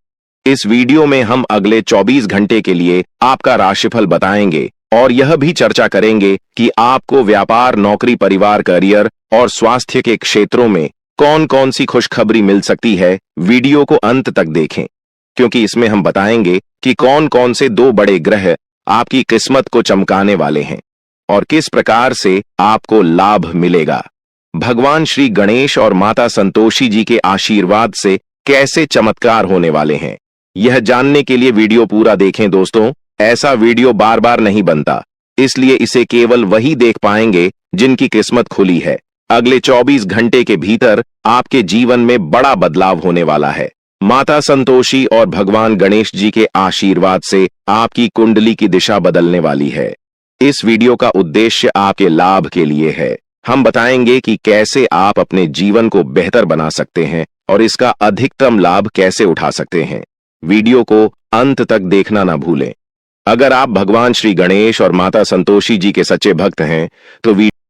इस वीडियो में हम अगले 24 घंटे के लिए आपका राशिफल बताएंगे और यह भी चर्चा करेंगे कि आपको व्यापार, नौकरी, परिवार, करियर और स्वास्थ्य के क्षेत्रों में कौन कौन सी खुशखबरी मिल सकती है। वीडियो को अंत तक देखें, क्योंकि इसमें हम बताएंगे कि कौन कौन से 2 बड़े ग्रह आपकी किस्मत को चमकाने वाले हैं और किस प्रकार से आपको लाभ मिलेगा। भगवान श्री गणेश और माता संतोषी जी के आशीर्वाद से कैसे चमत्कार होने वाले हैं, यह जानने के लिए वीडियो पूरा देखें। दोस्तों, ऐसा वीडियो बार बार नहीं बनता, इसलिए इसे केवल वही देख पाएंगे जिनकी किस्मत खुली है। अगले 24 घंटे के भीतर आपके जीवन में बड़ा बदलाव होने वाला है। माता संतोषी और भगवान गणेश जी के आशीर्वाद से आपकी कुंडली की दिशा बदलने वाली है। इस वीडियो का उद्देश्य आपके लाभ के लिए है। हम बताएंगे कि कैसे आप अपने जीवन को बेहतर बना सकते हैं और इसका अधिकतम लाभ कैसे उठा सकते हैं। वीडियो को अंत तक देखना ना भूलें। अगर आप भगवान श्री गणेश और माता संतोषी जी के सच्चे भक्त हैं तो